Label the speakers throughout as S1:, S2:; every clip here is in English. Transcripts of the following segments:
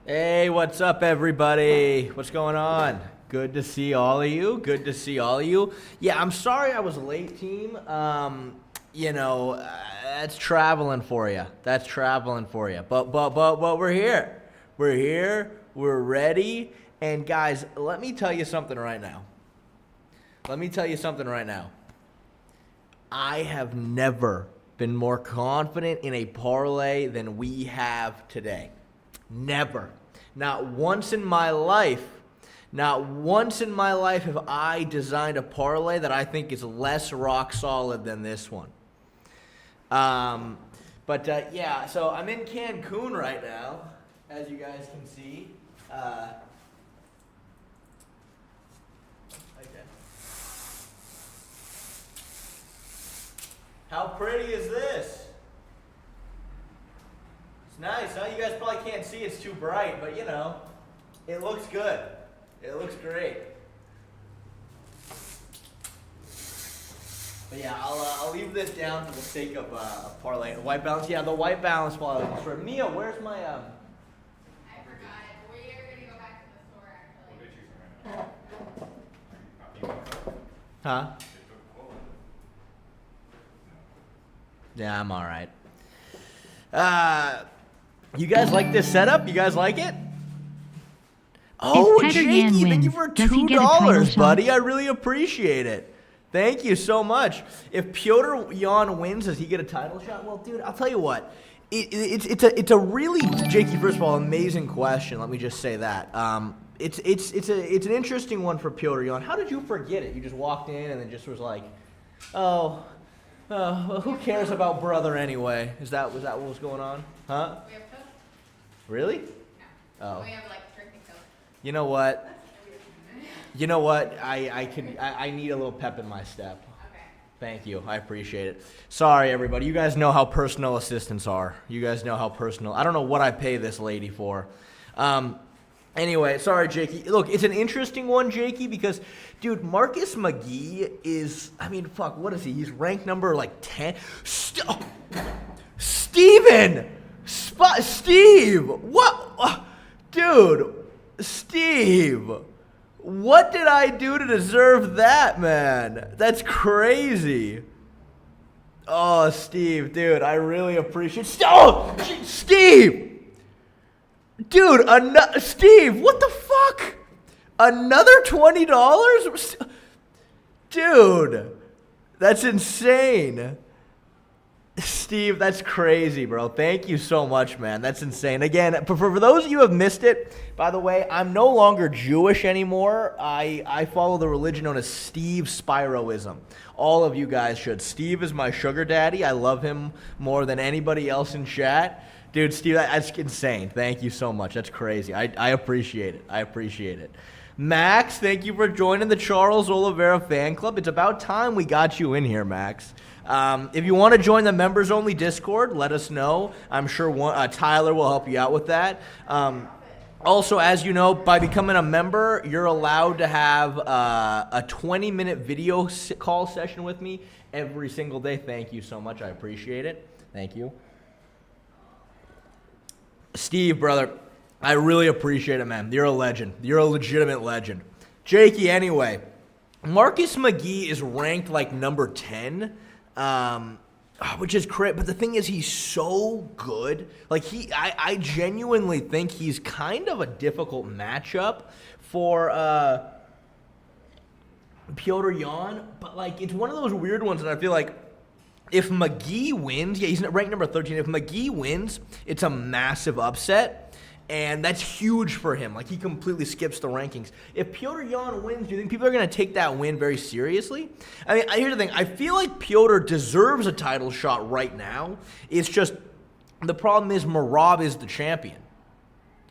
S1: Hey, what's up, everybody? What's going on? Good to see all of you. Good to see all of you. Yeah, I'm sorry I was late, team. That's traveling for you. That's traveling for you. But we're here. We're here. We're ready. And guys, let me tell you something right now. I have never been more confident in a parlay than we have today. Never. Not once in my life have I designed a parlay that I think is less rock solid than this one. So I'm in Cancun right now, as you guys can see. How pretty is this? It's nice, huh? You guys probably can't see, it's too bright, but you know, it looks good. It looks great. But yeah, I'll leave this down for the sake of parlay. The white balance, yeah, the white balance parlay. For Mia, where's my
S2: I forgot it. We are gonna go back to the store actually.
S1: Huh? Yeah, I'm all right. You guys like this setup? You guys like it? Oh,
S3: Petr Yan
S1: Jakey, thank you
S3: wins,
S1: for
S3: does he get a title
S1: $2,
S3: shot?
S1: buddy. I really appreciate it. Thank you so much. If Petr Yan wins, does he get a title shot? Well, dude, I'll tell you what. It's a really, Jakey, first of all, amazing question. Let me just say that. It's an interesting one for Petr Yan. How did you forget it? You just walked in and then just was like, well, who cares about brother anyway? Was that what was going on? Huh?
S2: We have Coke?
S1: Really?
S2: No.
S1: Oh.
S2: We have like drinking Coke.
S1: You know what? I need a little pep in my step.
S2: Okay.
S1: Thank you. I appreciate it. Sorry, everybody. You guys know how personal assistants are. You guys know how personal. I don't know what I pay this lady for. Anyway, sorry, Jakey. Look, it's an interesting one, Jakey, because, dude, Marcus McGee is, what is he? He's ranked number, 10. Steven! Steve! What? Dude, Steve, what did I do to deserve that, man? That's crazy. Oh, Steve, dude, I really appreciate Steve! Dude, Steve, what the fuck? Another $20? Dude, that's insane. Steve, that's crazy, bro. Thank you so much, man. That's insane. Again, for those of you who have missed it, by the way, I'm no longer Jewish anymore. I follow the religion known as Steve Spiroism. All of you guys should. Steve is my sugar daddy. I love him more than anybody else in chat. Dude, Steve, that's insane. Thank you so much. That's crazy. I appreciate it. I appreciate it. Max, thank you for joining the Charles Oliveira fan club. It's about time we got you in here, Max. If you want to join the members-only Discord, let us know. I'm sure Tyler will help you out with that. Also, as you know, by becoming a member, you're allowed to have a 20-minute video call session with me every single day. Thank you so much. I appreciate it. Thank you. Steve, brother, I really appreciate it, man. You're a legend. You're a legitimate legend. Jakey, anyway, Marcus McGee is ranked number 10, which is crazy. But the thing is, he's so good. I genuinely think he's kind of a difficult matchup for Petr Yan. But, it's one of those weird ones, and I feel like if McGee wins, he's ranked number 13. If McGee wins, it's a massive upset, and that's huge for him. He completely skips the rankings. If Petr Yan wins, do you think people are going to take that win very seriously? Here's the thing. I feel like Petr deserves a title shot right now. It's just the problem is Merab is the champion.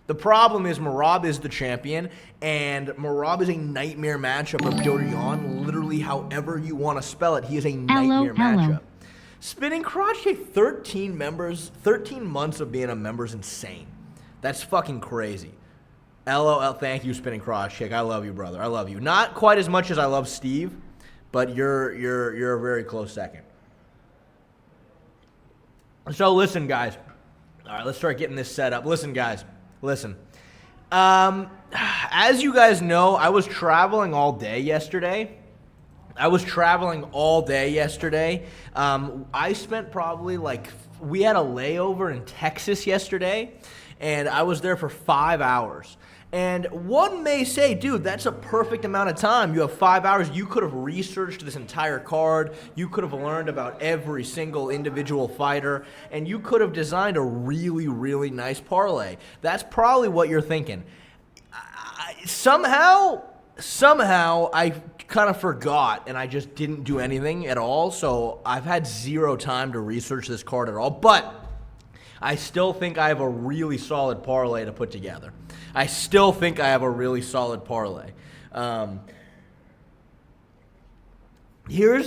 S1: The problem is Merab is the champion, and Merab is a nightmare matchup for Petr Yan. Literally, however you want to spell it, he is a nightmare matchup. Spinning crotch kick, 13 members, 13 months of being a member is insane. That's fucking crazy. LOL, thank you, Spinning Crotch Kick. I love you, brother. I love you. Not quite as much as I love Steve, but you're a very close second. So listen, guys. All right, let's start getting this set up. Listen, guys. Listen. As you guys know, I was traveling all day yesterday. I spent probably we had a layover in Texas yesterday, and I was there for 5 hours. And one may say, dude, that's a perfect amount of time. You have 5 hours. You could have researched this entire card. You could have learned about every single individual fighter. And you could have designed a really, really nice parlay. That's probably what you're thinking. Somehow I kind of forgot, and I just didn't do anything at all. So I've had zero time to research this card at all. But I still think I have a really solid parlay to put together. Here's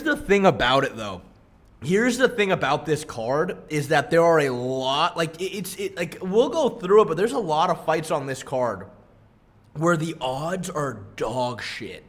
S1: the thing about it, though. Here's the thing about this card is that there are a lot, we'll go through it, but there's a lot of fights on this card where the odds are dog shit.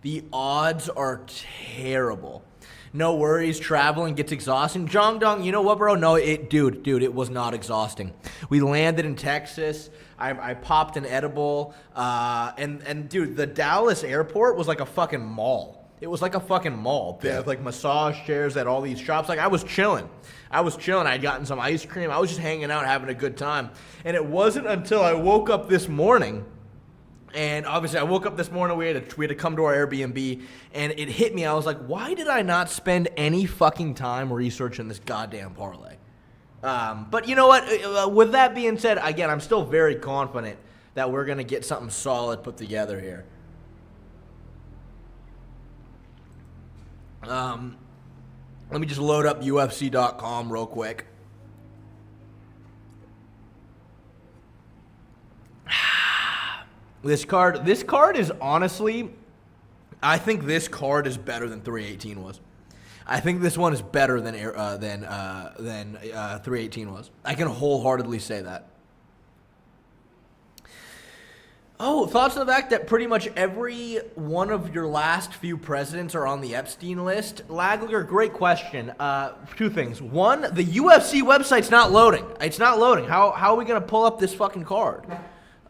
S1: The odds are terrible. No worries, traveling gets exhausting. Jongdong, you know what, bro? No, dude, it was not exhausting. We landed in Texas. I popped an edible. And dude, the Dallas airport was like a fucking mall. It was like a fucking mall. They had like massage chairs at all these shops. Like I was chilling. I had gotten some ice cream. I was just hanging out, having a good time. And it wasn't until I woke up this morning. And obviously, I woke up this morning, we had to come to our Airbnb, and it hit me. I was like, why did I not spend any fucking time researching this goddamn parlay? But you know what? With that being said, again, I'm still very confident that we're going to get something solid put together here. Let me just load up UFC.com real quick. This card is honestly, I think this card is better than 318 was. I think this one is better than 318 was. I can wholeheartedly say that. Oh, thoughts on the fact that pretty much every one of your last few presidents are on the Epstein list? Lagler, great question. Two things. One, the UFC website's not loading. It's not loading. How are we going to pull up this fucking card?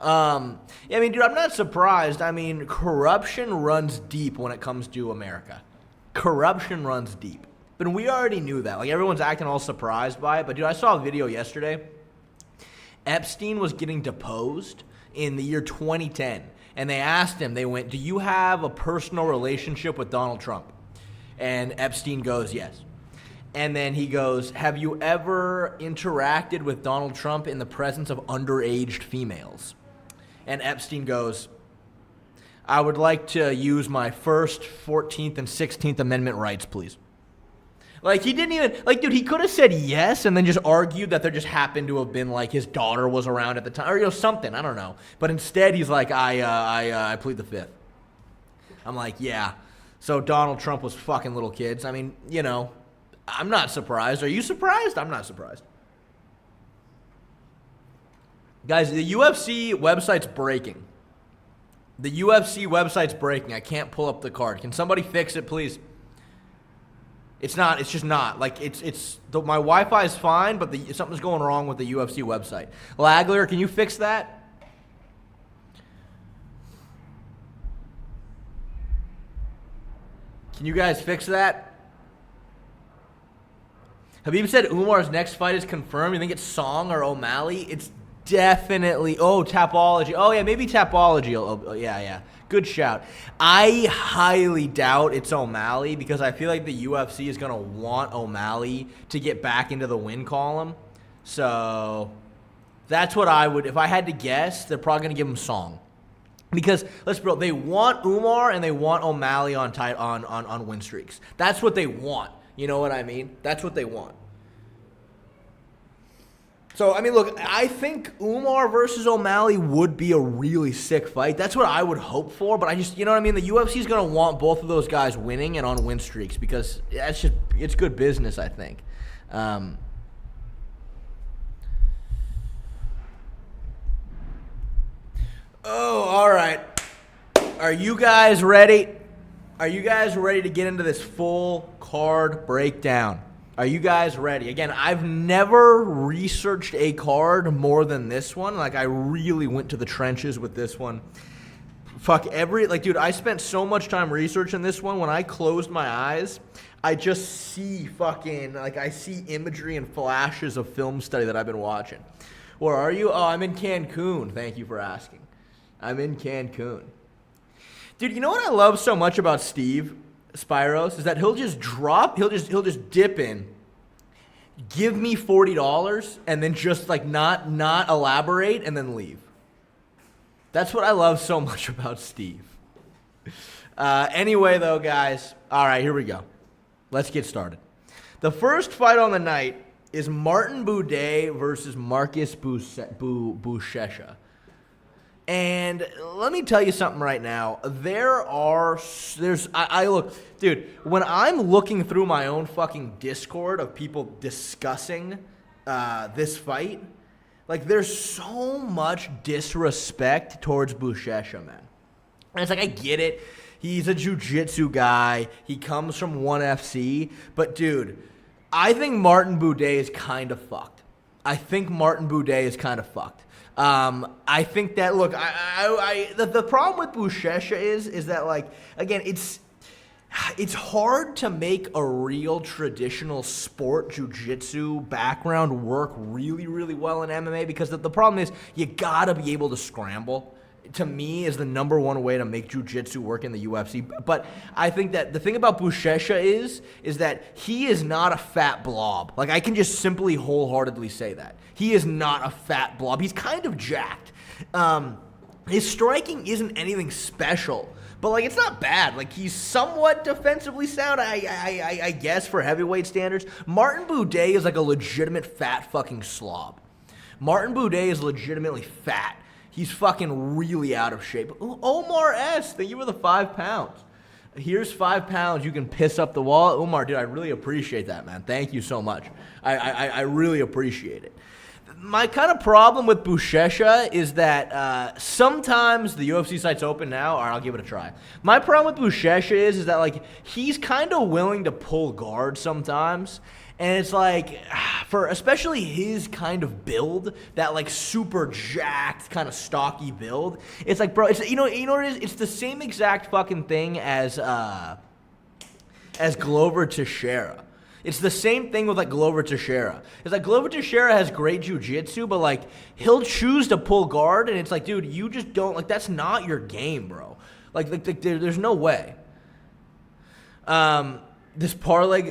S1: Yeah, I mean, dude, I'm not surprised. I mean, corruption runs deep when it comes to America. Corruption runs deep. But we already knew that. Like, everyone's acting all surprised by it. But, dude, I saw a video yesterday. Epstein was getting deposed in the year 2010. And they asked him, they went, do you have a personal relationship with Donald Trump? And Epstein goes, yes. And then he goes, have you ever interacted with Donald Trump in the presence of underage females? And Epstein goes, I would like to use my First, 14th, and 16th Amendment rights, please. Like, he didn't even, like, dude, he could have said yes and then just argued that there just happened to have been, like, his daughter was around at the time, or, you know, something, I don't know. But instead, he's like, I plead the fifth. I'm like, yeah. So Donald Trump was fucking little kids. I mean, you know, I'm not surprised. Are you surprised? I'm not surprised. Guys, the UFC website's breaking. The UFC website's breaking. I can't pull up the card. Can somebody fix it, please? It's not. It's just not. Like, my Wi-Fi is fine, but something's going wrong with the UFC website. Lagler, can you fix that? Can you guys fix that? Habib said Umar's next fight is confirmed. You think it's Song or O'Malley? It's definitely, Tapology. Oh, yeah, maybe Tapology. Oh, yeah. Good shout. I highly doubt it's O'Malley because I feel like the UFC is going to want O'Malley to get back into the win column. So that's what I would, if I had to guess, they're probably going to give him Song. Because, let's be real, they want Umar and they want O'Malley on win streaks. That's what they want. You know what I mean? That's what they want. So, I mean, look, I think Umar versus O'Malley would be a really sick fight. That's what I would hope for, but I just, you know what I mean? The UFC is going to want both of those guys winning and on win streaks because it's good business, I think. All right. Are you guys ready? Are you guys ready to get into this full card breakdown? Are you guys ready? Again, I've never researched a card more than this one. Like, I really went to the trenches with this one. Dude, I spent so much time researching this one. When I closed my eyes, I just see I see imagery and flashes of film study that I've been watching. Where are you? Oh, I'm in Cancun. Thank you for asking. I'm in Cancun. Dude, you know what I love so much about Steve Spiros is that he'll just dip in, give me $40, and then just like not elaborate and then leave. That's what I love so much about Steve. Anyway, though, guys, all right, here we go. Let's get started. The first fight on the night is Martin Budet versus Marcus Buchesa. And let me tell you something right now. Dude, when I'm looking through my own fucking Discord of people discussing this fight, like, there's so much disrespect towards Buchesa, man. And it's like, I get it. He's a jiu-jitsu guy. He comes from ONE FC. But, dude, I think Martin Budet is kind of fucked. I think that, look, the problem with Buchesa is that, like, again, it's hard to make a real traditional sport jiu-jitsu background work really, really well in MMA because the problem is you gotta be able to scramble. To me, is the number one way to make jiu-jitsu work in the UFC. But I think that the thing about Buchesa is that he is not a fat blob. Like, I can just simply wholeheartedly say that. He is not a fat blob. He's kind of jacked. His striking isn't anything special. But, like, it's not bad. Like, he's somewhat defensively sound, I guess, for heavyweight standards. Martin Budet is like a legitimate fat fucking slob. Martin Budet is legitimately fat. He's fucking really out of shape. Omar S., thank you for the 5 pounds. Here's 5 pounds. You can piss up the wall. Omar, dude, I really appreciate that, man. Thank you so much. I really appreciate it. My kind of problem with Buchesa is that sometimes the UFC site's open now. All right, I'll give it a try. My problem with Buchesa is that, like, he's kind of willing to pull guard sometimes. And it's like, for especially his kind of build, that like super jacked, kind of stocky build, it's like, bro, it's you know what it is? It's the same exact fucking thing as Glover Teixeira. It's the same thing with like Glover Teixeira. It's like Glover Teixeira has great jiu-jitsu, but like he'll choose to pull guard, and it's like, dude, you just don't, like, that's not your game, bro. Like there's no way. This parlay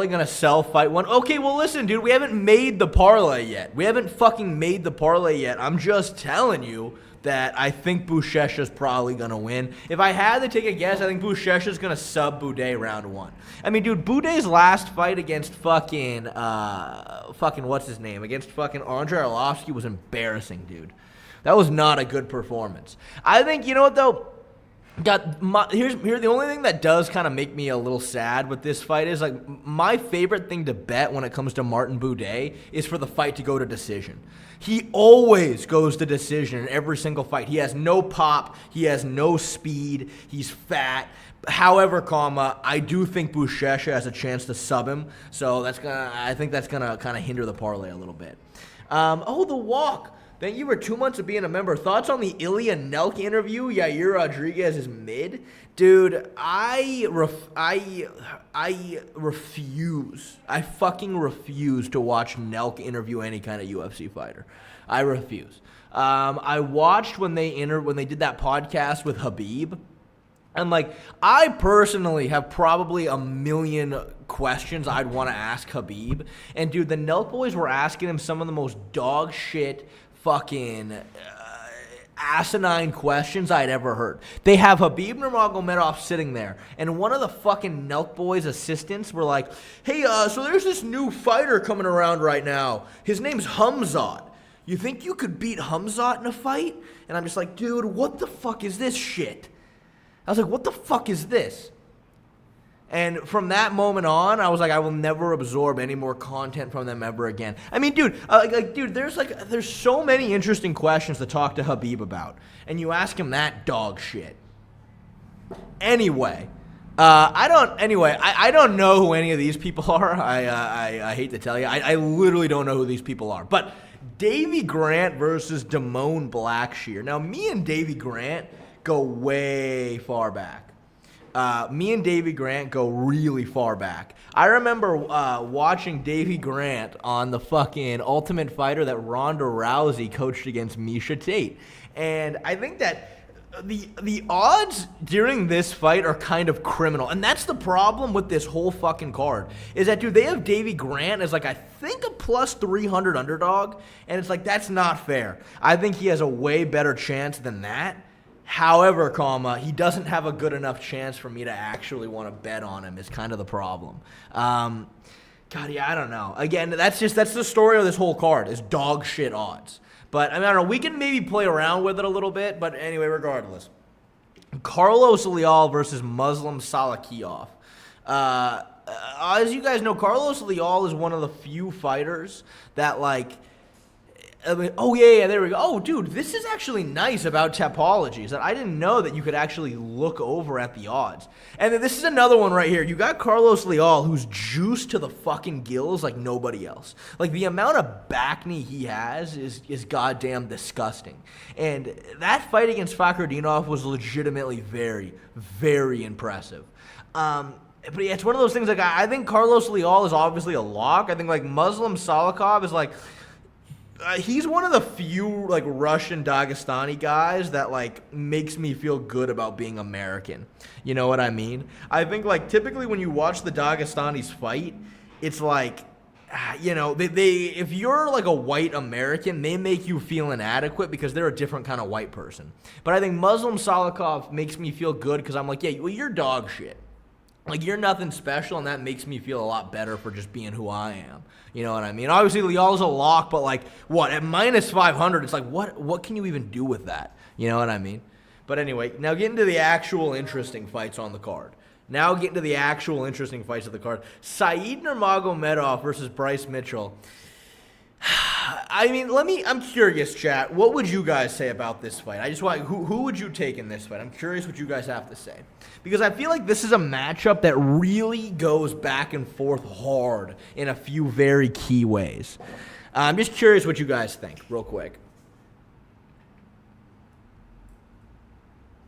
S1: gonna sell fight one? Okay, well, listen, dude, we haven't made the parlay yet. We haven't fucking made the parlay yet. I'm just telling you that I think Buchesa's probably gonna win. If I had to take a guess, I think Buchesa's gonna sub Budet round 1. I mean, dude, Budet's last fight against fucking what's his name? Against fucking Andrei Arlovsky was embarrassing, dude. That was not a good performance. I think, you know what, though? Here's the only thing that does kind of make me a little sad with this fight is, like, my favorite thing to bet when it comes to Martin Budet is for the fight to go to decision. He always goes to decision in every single fight. He has no pop. He has no speed. He's fat. However, I do think Buchesa has a chance to sub him. So I think that's gonna kind of hinder the parlay a little bit. The walk. Thank you for 2 months of being a member. Thoughts on the Ilya Nelk interview? Yair Rodriguez is mid. Dude, I refuse. I fucking refuse to watch Nelk interview any kind of UFC fighter. I refuse. I watched when they did that podcast with Khabib. And, like, I personally have probably a million questions I'd want to ask Khabib. And, dude, the Nelk boys were asking him some of the most dog shit fucking asinine questions I'd ever heard. They have Khabib Nurmagomedov sitting there, and one of the fucking Nelk boys' assistants were like, hey, so there's this new fighter coming around right now. His name's Hamzat. You think you could beat Hamzat in a fight? And I'm just like, dude, what the fuck is this shit? I was like, what the fuck is this? And from that moment on, I was like, I will never absorb any more content from them ever again. I mean, dude, there's so many interesting questions to talk to Khabib about, and you ask him that dog shit. Anyway, I don't know who any of these people are. I hate to tell you. I literally don't know who these people are. But Davy Grant versus Damone Blackshear. Now, me and Davy Grant go way far back. Me and Davy Grant go really far back. I remember watching Davy Grant on the fucking Ultimate Fighter that Ronda Rousey coached against Miesha Tate. And I think that the odds during this fight are kind of criminal. And that's the problem with this whole fucking card. Is that, dude, they have Davy Grant as, like, I think a plus 300 underdog. And it's like, that's not fair. I think he has a way better chance than that. However, he doesn't have a good enough chance for me to actually want to bet on him is kind of the problem. I don't know. Again, that's the story of this whole card is dog shit odds. But, I don't know, we can maybe play around with it a little bit, but anyway, regardless. Carlos Leal versus Muslim Salakiyov. As you guys know, Carlos Leal is one of the few fighters that, like, there we go. Oh, dude, this is actually nice about Tapology, is that I didn't know that you could actually look over at the odds. And then this is another one right here. You got Carlos Leal, who's juiced to the fucking gills like nobody else. Like, the amount of back knee he has is goddamn disgusting. And that fight against Fakhretdinov was legitimately very, very impressive. But yeah, it's one of those things, like, I think Carlos Leal is obviously a lock. I think, like, Muslim Salikov is, like, he's one of the few, like, Russian Dagestani guys that, like, makes me feel good about being American. You know what I mean? I think, like, typically when you watch the Dagestanis fight, it's like, you know, if you're, like, a white American, they make you feel inadequate because they're a different kind of white person. But I think Muslim Salikov makes me feel good because I'm like, yeah, well, you're dog shit. Like, you're nothing special, and that makes me feel a lot better for just being who I am. You know what I mean? Obviously, Leal's a lock, but, like, what? At minus 500, it's like, what can you even do with that? You know what I mean? But anyway, now getting to the actual interesting fights on the card. Said Nurmagomedov versus Bryce Mitchell. I mean, I'm curious, chat. What would you guys say about this fight? I just want, who would you take in this fight? I'm curious what you guys have to say. Because I feel like this is a matchup that really goes back and forth hard in a few very key ways. I'm just curious what you guys think, real quick.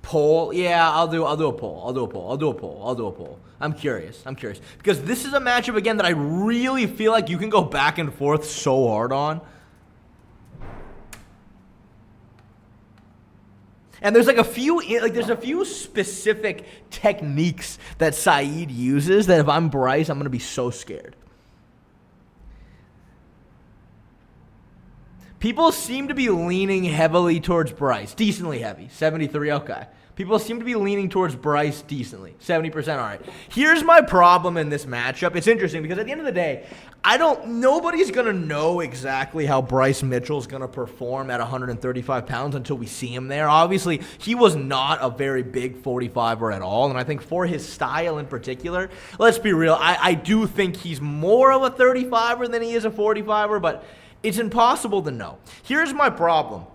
S1: Poll? Yeah, I'll do a poll. I'm curious. Because this is a matchup, again, that I really feel like you can go back and forth so hard on. And there's a few specific techniques that Saeed uses that if I'm Bryce, I'm going to be so scared. People seem to be leaning heavily towards Bryce. Decently heavy. 73, okay. People seem to be leaning towards Bryce decently. 70%, all right. Here's my problem in this matchup. It's interesting because at the end of the day, nobody's going to know exactly how Bryce Mitchell's going to perform at 135 pounds until we see him there. Obviously, he was not a very big 45er at all, and I think for his style in particular, let's be real, I do think he's more of a 35er than he is a 45er, but it's impossible to know. Here's my problem.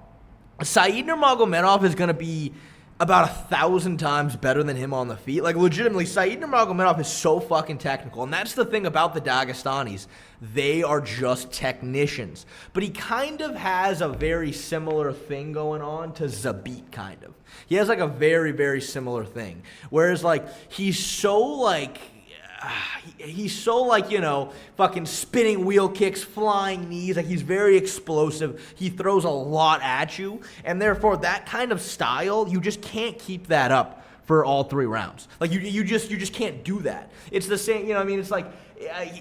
S1: Saeed Nurmagomedov is going to be about 1,000 times better than him on the feet. Like, legitimately, Saeed Nurmagomedov is so fucking technical. And that's the thing about the Dagestanis. They are just technicians. But he kind of has a very similar thing going on to Zabit, kind of. He has, like, a very, very similar thing. Whereas, like, he's so, you know, fucking spinning wheel kicks, flying knees. Like, he's very explosive. He throws a lot at you. And therefore, that kind of style, you just can't keep that up for all 3 rounds. Like, you just can't do that. It's the same, you know what I mean? It's like,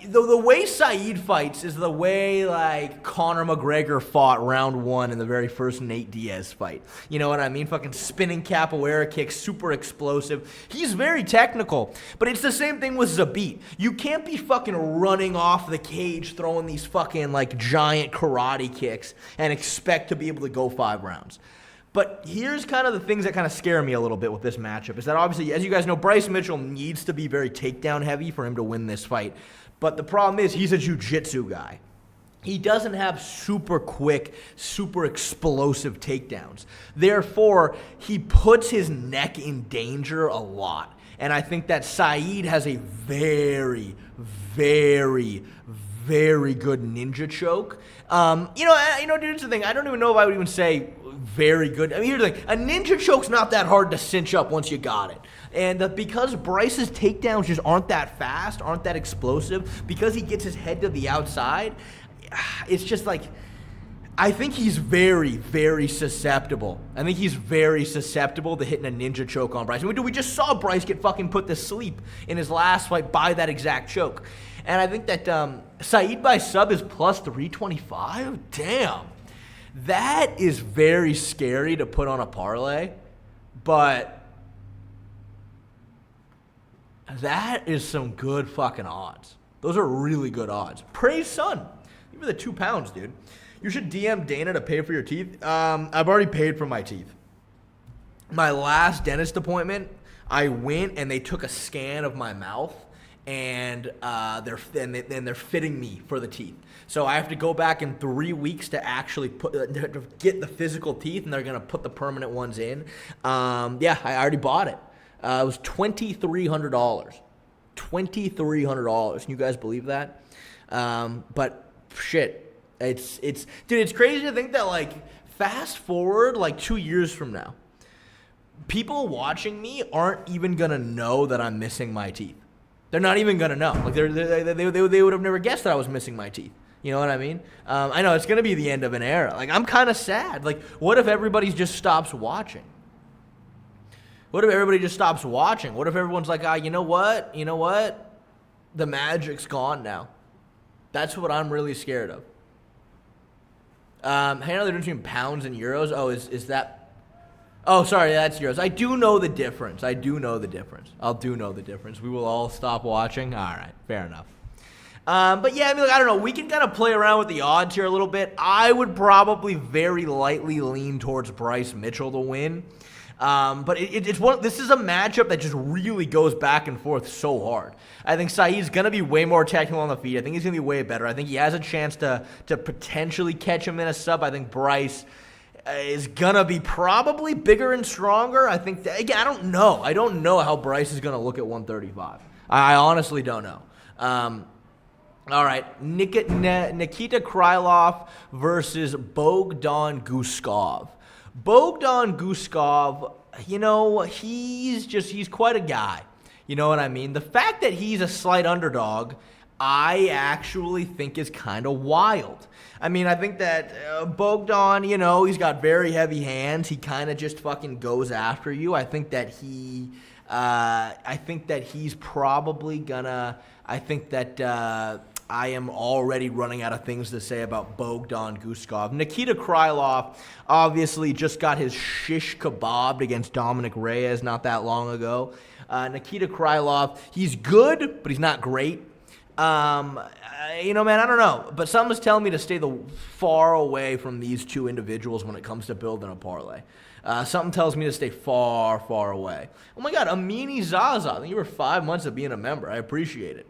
S1: the way Saeed fights is the way, like, Conor McGregor fought round 1 in the very first Nate Diaz fight. You know what I mean? Fucking spinning capoeira kicks, super explosive. He's very technical, but it's the same thing with Zabit. You can't be fucking running off the cage, throwing these fucking, like, giant karate kicks and expect to be able to go 5 rounds. But here's kind of the things that kind of scare me a little bit with this matchup, is that obviously, as you guys know, Bryce Mitchell needs to be very takedown heavy for him to win this fight. But the problem is he's a jiu-jitsu guy. He doesn't have super quick, super explosive takedowns. Therefore, he puts his neck in danger a lot. And I think that Saeed has a very, very, very good ninja choke. Dude, here's the thing. I don't even know if I would even say very good. I mean, here's the thing. A ninja choke's not that hard to cinch up once you got it. And because Bryce's takedowns just aren't that fast, aren't that explosive, because he gets his head to the outside, it's just like, I think he's very, very susceptible. I think he's very susceptible to hitting a ninja choke on Bryce. We just saw Bryce get fucking put to sleep in his last fight by that exact choke. And I think that Saeed by sub is plus 325. Damn. That is very scary to put on a parlay. But that is some good fucking odds. Those are really good odds. Praise son. Give me the 2 pounds, dude. You should DM Dana to pay for your teeth. I've already paid for my teeth. My last dentist appointment, I went and they took a scan of my mouth, and they're fitting me for the teeth. So I have to go back in 3 weeks to actually get the physical teeth, and they're gonna put the permanent ones in. I already bought it. It was $2,300. $2,300. Can you guys believe that? But shit. It's crazy to think that, like, fast forward like 2 years from now, people watching me aren't even gonna know that I'm missing my teeth. They're not even gonna know. Like they would have never guessed that I was missing my teeth. You know what I mean? I know it's gonna be the end of an era. Like, I'm kind of sad. Like, what if everybody just stops watching? What if everybody just stops watching? What if everyone's like, you know what? The magic's gone now. That's what I'm really scared of. Hang on, they're doing between pounds and euros. Oh, is that? Oh, sorry, that's euros. I do know the difference. I'll do know the difference. We will all stop watching. All right, fair enough. But yeah, I mean, I don't know. We can kind of play around with the odds here a little bit. I would probably very lightly lean towards Bryce Mitchell to win. But this is a matchup that just really goes back and forth so hard. I think Saeed's going to be way more technical on the feet. I think he's going to be way better. I think he has a chance to potentially catch him in a sub. I think Bryce is going to be probably bigger and stronger. I think again, I don't know. I don't know how Bryce is going to look at 135. I honestly don't know. All right, Nikita Krylov versus Bogdan Guskov. Bogdan Guskov, he's quite a guy. You know what I mean? The fact that he's a slight underdog, I actually think is kind of wild. I mean, I think that Bogdan, he's got very heavy hands. He kind of just fucking goes after you. I think that he's probably gonna. I think that. I am already running out of things to say about Bogdan Guskov. Nikita Krylov obviously just got his shish kebabbed against Dominic Reyes not that long ago. Nikita Krylov, he's good, but he's not great. Man, I don't know. But something's telling me to stay far away from these two individuals when it comes to building a parlay. Something tells me to stay far, far away. Oh my God, Amini Zaza. I think you were 5 months of being a member. I appreciate it.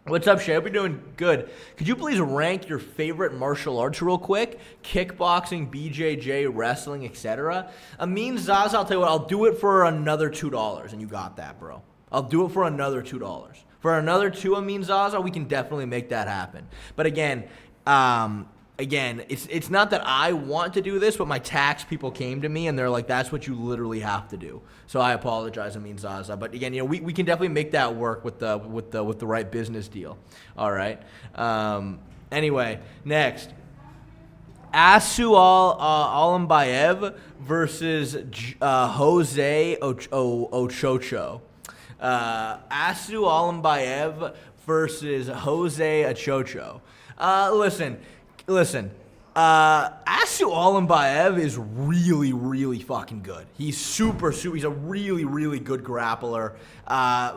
S1: What's up, Shay? Hope you're doing good. Could you please rank your favorite martial arts real quick? Kickboxing, BJJ, wrestling, etc. Amin Zaza, I'll tell you what, I'll do it for another $2, and you got that, bro. I'll do it for another $2. For another $2, Amin Zaza, we can definitely make that happen. But again, it's not that I want to do this, but my tax people came to me and they're like, that's what you literally have to do. So I apologize, Amin Zaza. But again, we can definitely make that work with the right business deal. All right. Anyway, next. Asu Alimbayev versus Jose Ochocho. Asu Alimbayev versus Jose Ochocho. Listen. Asu Alimbayev is really, really fucking good. He's he's a really, really good grappler.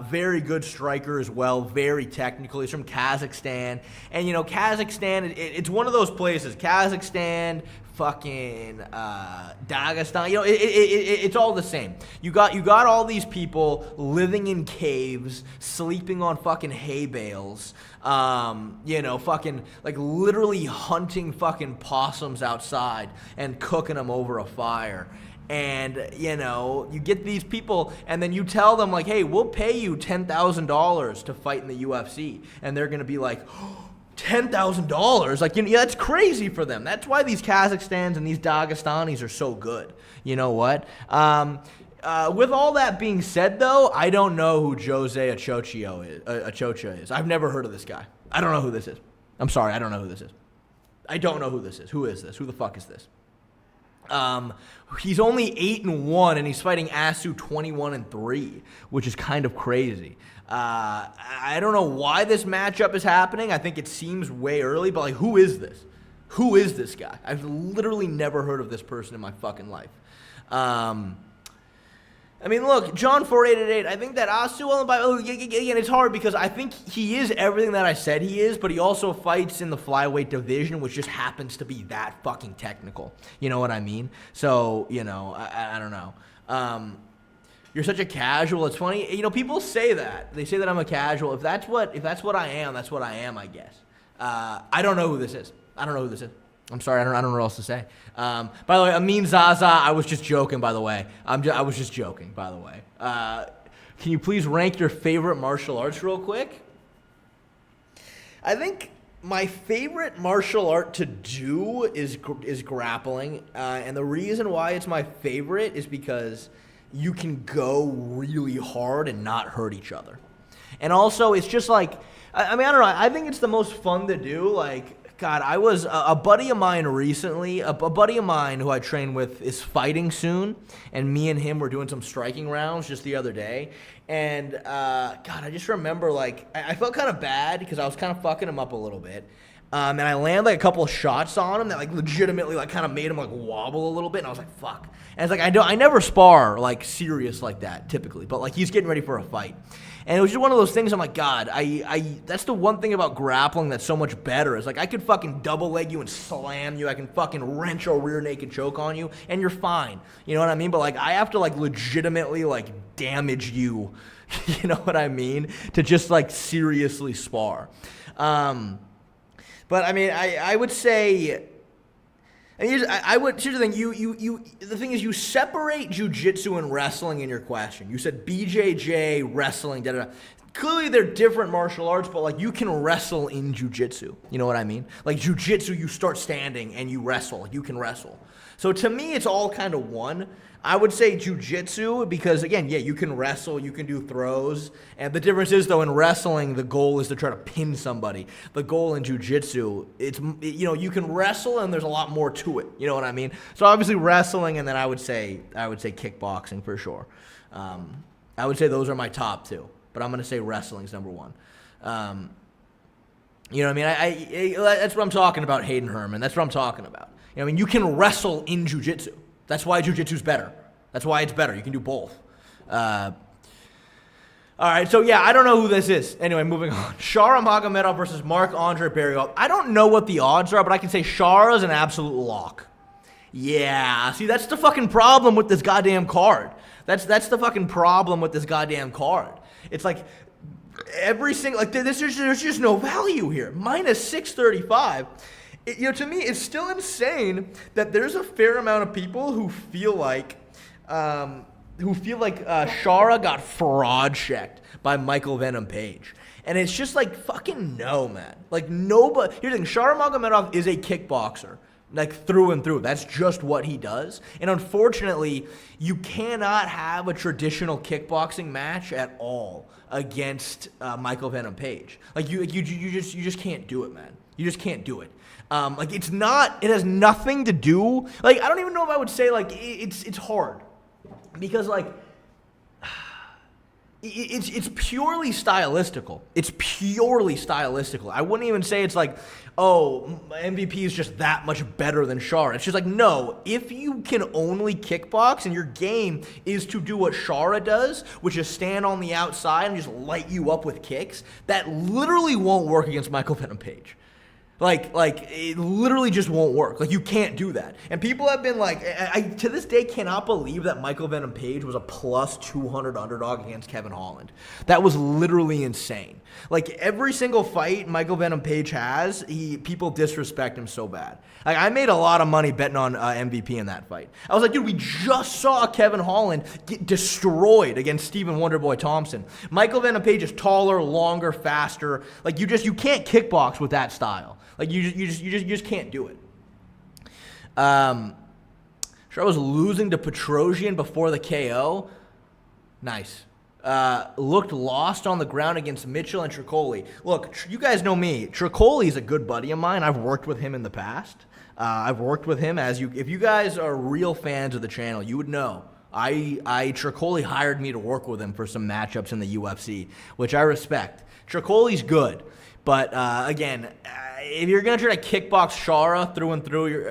S1: Very good striker as well. Very technical. He's from Kazakhstan. And, Kazakhstan, it's one of those places. Kazakhstan, fucking Dagestan. It's all the same. You got all these people living in caves, sleeping on fucking hay bales. Fucking like literally hunting fucking possums outside and cooking them over a fire. And, you know, you get these people and then you tell them like, hey, we'll pay you $10,000 to fight in the UFC. And they're going to be like, oh, $10,000? Like, you know, that's crazy for them. That's why these Kazakhstans and these Dagestanis are so good. You know what? With all that being said, though, I don't know who Jose Achocha is. I've never heard of this guy. I don't know who this is. I'm sorry, I don't know who this is. I don't know who this is. Who is this? Who the fuck is this? He's only 8-1, and he's fighting Asu 21-3, which is kind of crazy. I don't know why this matchup is happening. I think it seems way early, but like, who is this? Who is this guy? I've literally never heard of this person in my fucking life. I mean, look, John 4888, I think that Asu, again, it's hard because I think he is everything that I said he is, but he also fights in the flyweight division, which just happens to be that fucking technical. You know what I mean? So, you know, I don't know. You're such a casual. It's funny. You know, people say that. They say that I'm a casual. If that's what I am, that's what I am, I guess. I don't know who this is. I'm sorry, I don't know what else to say. By the way, Amin Zaza, I was just joking, by the way. I was just joking, by the way. Can you please rank your favorite martial arts real quick? I think my favorite martial art to do is grappling. And the reason why it's my favorite is because you can go really hard and not hurt each other. And also, it's just like, I mean, I don't know. I think it's the most fun to do, like, God, I was a buddy of mine recently, a buddy of mine who I train with is fighting soon, and me and him were doing some striking rounds just the other day, and God, I just remember, like, I felt kind of bad because I was kind of fucking him up a little bit, and I landed, like, a couple of shots on him that, like, legitimately, like, kind of made him, like, wobble a little bit, and I was like, fuck. And it's like, I never spar, like, serious like that, typically, but, like, he's getting ready for a fight. And it was just one of those things, I'm like, God, that's the one thing about grappling that's so much better. Is like, I could fucking double leg you and slam you. I can fucking wrench a rear naked choke on you, and you're fine. You know what I mean? But, like, I have to, like, legitimately, like, damage you, you know what I mean? To just, like, seriously spar. But, I mean, I would say... And here's the thing, the thing is, you separate jiu-jitsu and wrestling in your question. You said BJJ, wrestling, da-da-da. Clearly, they're different martial arts, but, like, you can wrestle in jiu-jitsu. You know what I mean? Like, jiu-jitsu, you start standing and you wrestle. You can wrestle. So, to me, it's all kind of one. I would say jiu-jitsu because, again, yeah, you can wrestle, you can do throws. And the difference is, though, in wrestling, the goal is to try to pin somebody. The goal in jiu-jitsu, you know, you can wrestle and there's a lot more to it. You know what I mean? So, obviously, wrestling, and then I would say kickboxing for sure. I would say those are my top two. But I'm going to say wrestling's number one. You know what I mean? That's what I'm talking about, Hayden Herman. That's what I'm talking about. You know, I mean, you can wrestle in jiu-jitsu. That's why jiu-jitsu's better. That's why it's better. You can do both. All right, so yeah, I don't know who this is. Anyway, moving on. Shara Magomedov versus Marc-Andre Barriault. I don't know what the odds are, but I can say Shara's an absolute lock. Yeah, see, that's the fucking problem with this goddamn card. That's the fucking problem with this goddamn card. It's like every single, like, there's just no value here. Minus 635. You know, to me, it's still insane that there's a fair amount of people who feel like Shara got fraud checked by Michael Venom Page. And it's just like, fucking no, man. Like, nobody. Here's the thing, Shara Magomedov is a kickboxer. Like, through and through. That's just what he does. And unfortunately, you cannot have a traditional kickboxing match at all against Michael Venom Page. Like, you just can't do it, man. You just can't do it. Like, it has nothing to do, like, I don't even know if I would say, like, it's hard. Because, like, it's purely stylistical. It's purely stylistical. I wouldn't even say it's like, oh, MVP is just that much better than Shara. It's just like, no, if you can only kickbox and your game is to do what Shara does, which is stand on the outside and just light you up with kicks, that literally won't work against Michael Venom Page. Like it literally just won't work. Like, you can't do that. And people have been like, I to this day cannot believe that Michael Venom Page was a plus 200 underdog against Kevin Holland. That was literally insane. Like, every single fight Michael Venom Page has, people disrespect him so bad. Like, I made a lot of money betting on MVP in that fight. I was like, dude, we just saw Kevin Holland get destroyed against Stephen Wonderboy Thompson. Michael Venom Page is taller, longer, faster. Like, you can't kickbox with that style. Like, you just can't do it. Sure, I was losing to Petrosian before the KO. Nice. Looked lost on the ground against Mitchell and Tricoli. Look, you guys know me. Tricoli is a good buddy of mine. I've worked with him in the past. I've worked with him if you guys are real fans of the channel, you would know. Tricoli hired me to work with him for some matchups in the UFC, which I respect. Tricoli's good, but again, if you're gonna try to kickbox Shara through and through,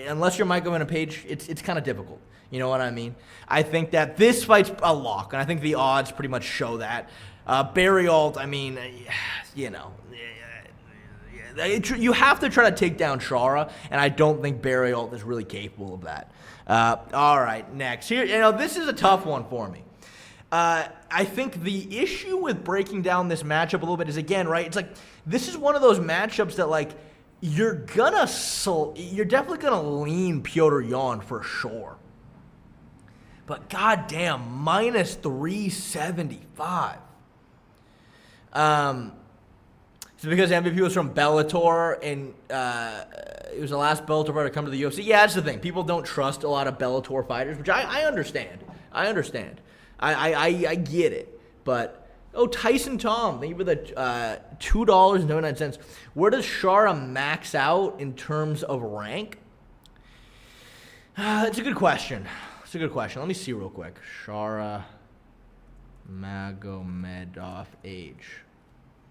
S1: unless you're Michael Venom Page, it's kind of difficult. You know what I mean? I think that this fight's a lock, and I think the odds pretty much show that. Barry Alt, I mean, you know, you have to try to take down Shara, and I don't think Barry Alt is really capable of that. All right, next. Here, this is a tough one for me. I think the issue with breaking down this matchup a little bit is, again, right, it's like, this is one of those matchups that, like, you're definitely gonna lean Petr Yan for sure. But goddamn, minus 375. Is it because MVP was from Bellator and it was the last Bellator fighter to come to the UFC? Yeah, that's the thing. People don't trust a lot of Bellator fighters, which I understand. I get it. But, Tyson Tom, thank you for the $2.99. Where does Shara max out in terms of rank? That's a good question. Let me see real quick. Shara Magomedov age.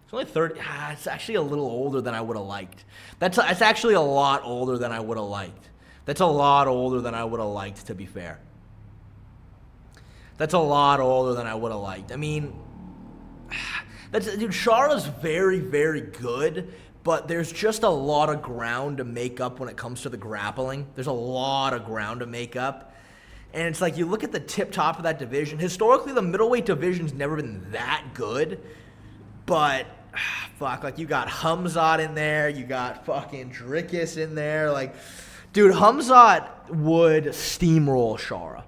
S1: It's only 30. It's actually a little older than I would have liked. That's actually a lot older than I would have liked. That's a lot older than I would have liked, to be fair. That's a lot older than I would have liked. I mean, Shara's very, very good, but there's just a lot of ground to make up when it comes to the grappling. There's a lot of ground to make up. And it's like, you look at the top of that division. Historically, the middleweight division's never been that good. But, fuck, like, you got Hamzat in there. You got fucking Dricus in there. Like, dude, Hamzat would steamroll Shara.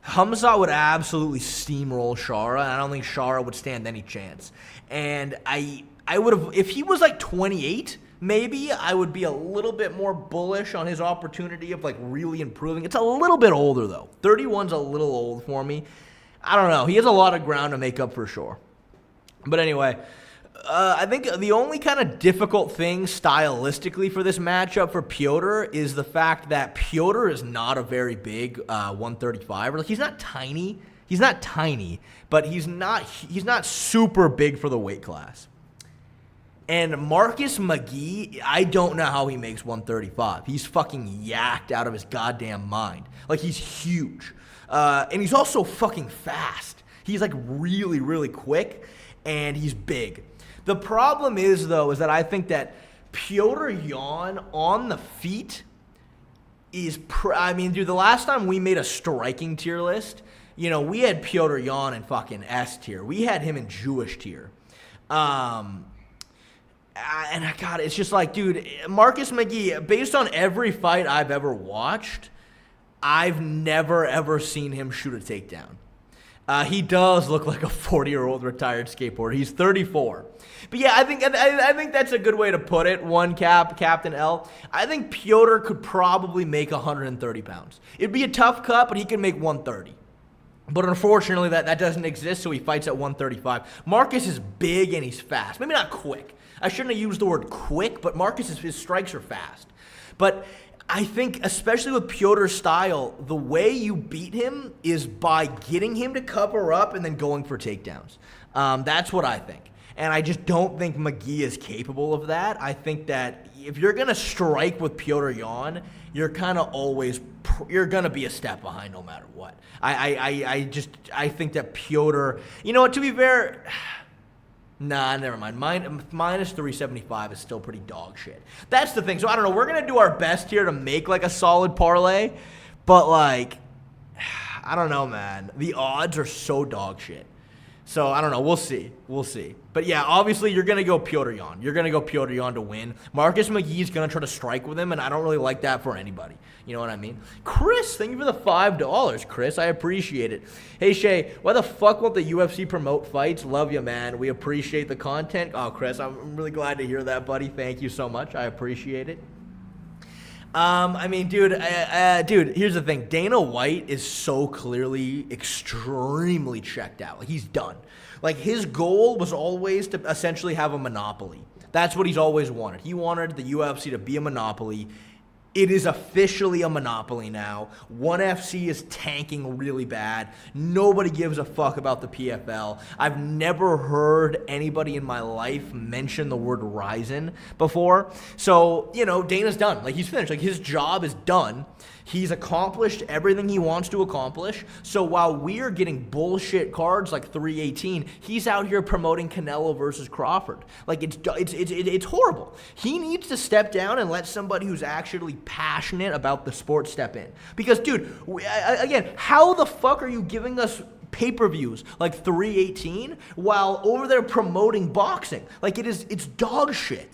S1: Hamzat would absolutely steamroll Shara, and I don't think Shara would stand any chance. And I would have, if he was like 28, maybe I would be a little bit more bullish on his opportunity of, like, really improving. It's a little bit older, though. 31's a little old for me. I don't know. He has a lot of ground to make up for sure. But anyway, I think the only kind of difficult thing stylistically for this matchup for Petr is the fact that Petr is not a very big 135. Like, he's not tiny. He's not tiny, but he's not super big for the weight class. And Marcus McGee, I don't know how he makes 135. He's fucking yacked out of his goddamn mind. Like, he's huge. And he's also fucking fast. He's, like, really, really quick, and he's big. The problem is, though, is that I think that Petr Yan on the feet is, dude, the last time we made a striking tier list, we had Petr Yan in fucking S tier. We had him in Jewish tier. And God, it's just like, dude, Marcus McGee, based on every fight I've ever watched, I've never, ever seen him shoot a takedown. He does look like a 40-year-old retired skateboarder. He's 34. But yeah, I think that's a good way to put it. Captain L. I think Petr could probably make 130 pounds. It'd be a tough cut, but he could make 130. But unfortunately, that doesn't exist, so he fights at 135. Marcus is big and he's fast. Maybe not quick. I shouldn't have used the word quick, but his strikes are fast. But I think, especially with Petr's style, the way you beat him is by getting him to cover up and then going for takedowns. That's what I think. And I just don't think McGee is capable of that. I think that if you're going to strike with Petr Yan, you're kind of always, you're going to be a step behind no matter what. I think that Petr, to be fair, Nah, never mind. Minus 375 is still pretty dog shit. That's the thing. So I don't know. We're going to do our best here to make like a solid parlay. But like, I don't know, man. The odds are so dog shit. So I don't know. We'll see. We'll see. But yeah, obviously you're going to go Petr Yan. You're going to go Petr Yan to win. Marcus McGee's going to try to strike with him, and I don't really like that for anybody. You know what I mean? Chris, thank you for the $5, Chris. I appreciate it. Hey, Shay, why the fuck won't the UFC promote fights? Love you, man. We appreciate the content. Oh, Chris, I'm really glad to hear that, buddy. Thank you so much. I appreciate it. I mean, dude, here's the thing. Dana White is so clearly extremely checked out. Like, he's done. Like, his goal was always to essentially have a monopoly. That's what he's always wanted. He wanted the UFC to be a monopoly. It is officially a monopoly now. ONE FC is tanking really bad. Nobody gives a fuck about the PFL. I've never heard anybody in my life mention the word Ryzen before. So, you know, Dana's done. Like, he's finished. Like, his job is done. He's accomplished everything he wants to accomplish. So while we're getting bullshit cards like 318, he's out here promoting Canelo versus Crawford. Like, it's horrible. He needs to step down and let somebody who's actually passionate about the sport step in. Because, dude, again, how the fuck are you giving us pay-per-views like 318 while over there promoting boxing? Like, it's dog shit.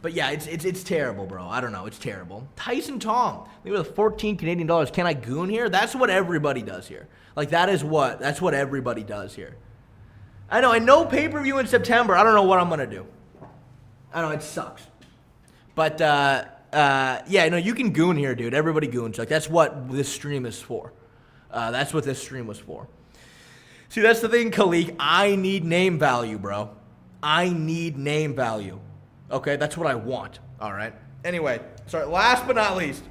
S1: But yeah, it's terrible, bro. I don't know. It's terrible. Tyson Tom, maybe with 14 Canadian dollars. Can I goon here? That's what everybody does here. Like, that's what everybody does here. I know pay-per-view in September. I don't know what I'm going to do. I know, it sucks. But, yeah, no, you can goon here, dude. Everybody goons. Like, that's what this stream is for. That's what this stream was for. See, that's the thing, Khalik. I need name value, bro. I need name value. Okay, that's what I want. All right. Anyway, sorry. Last but not least,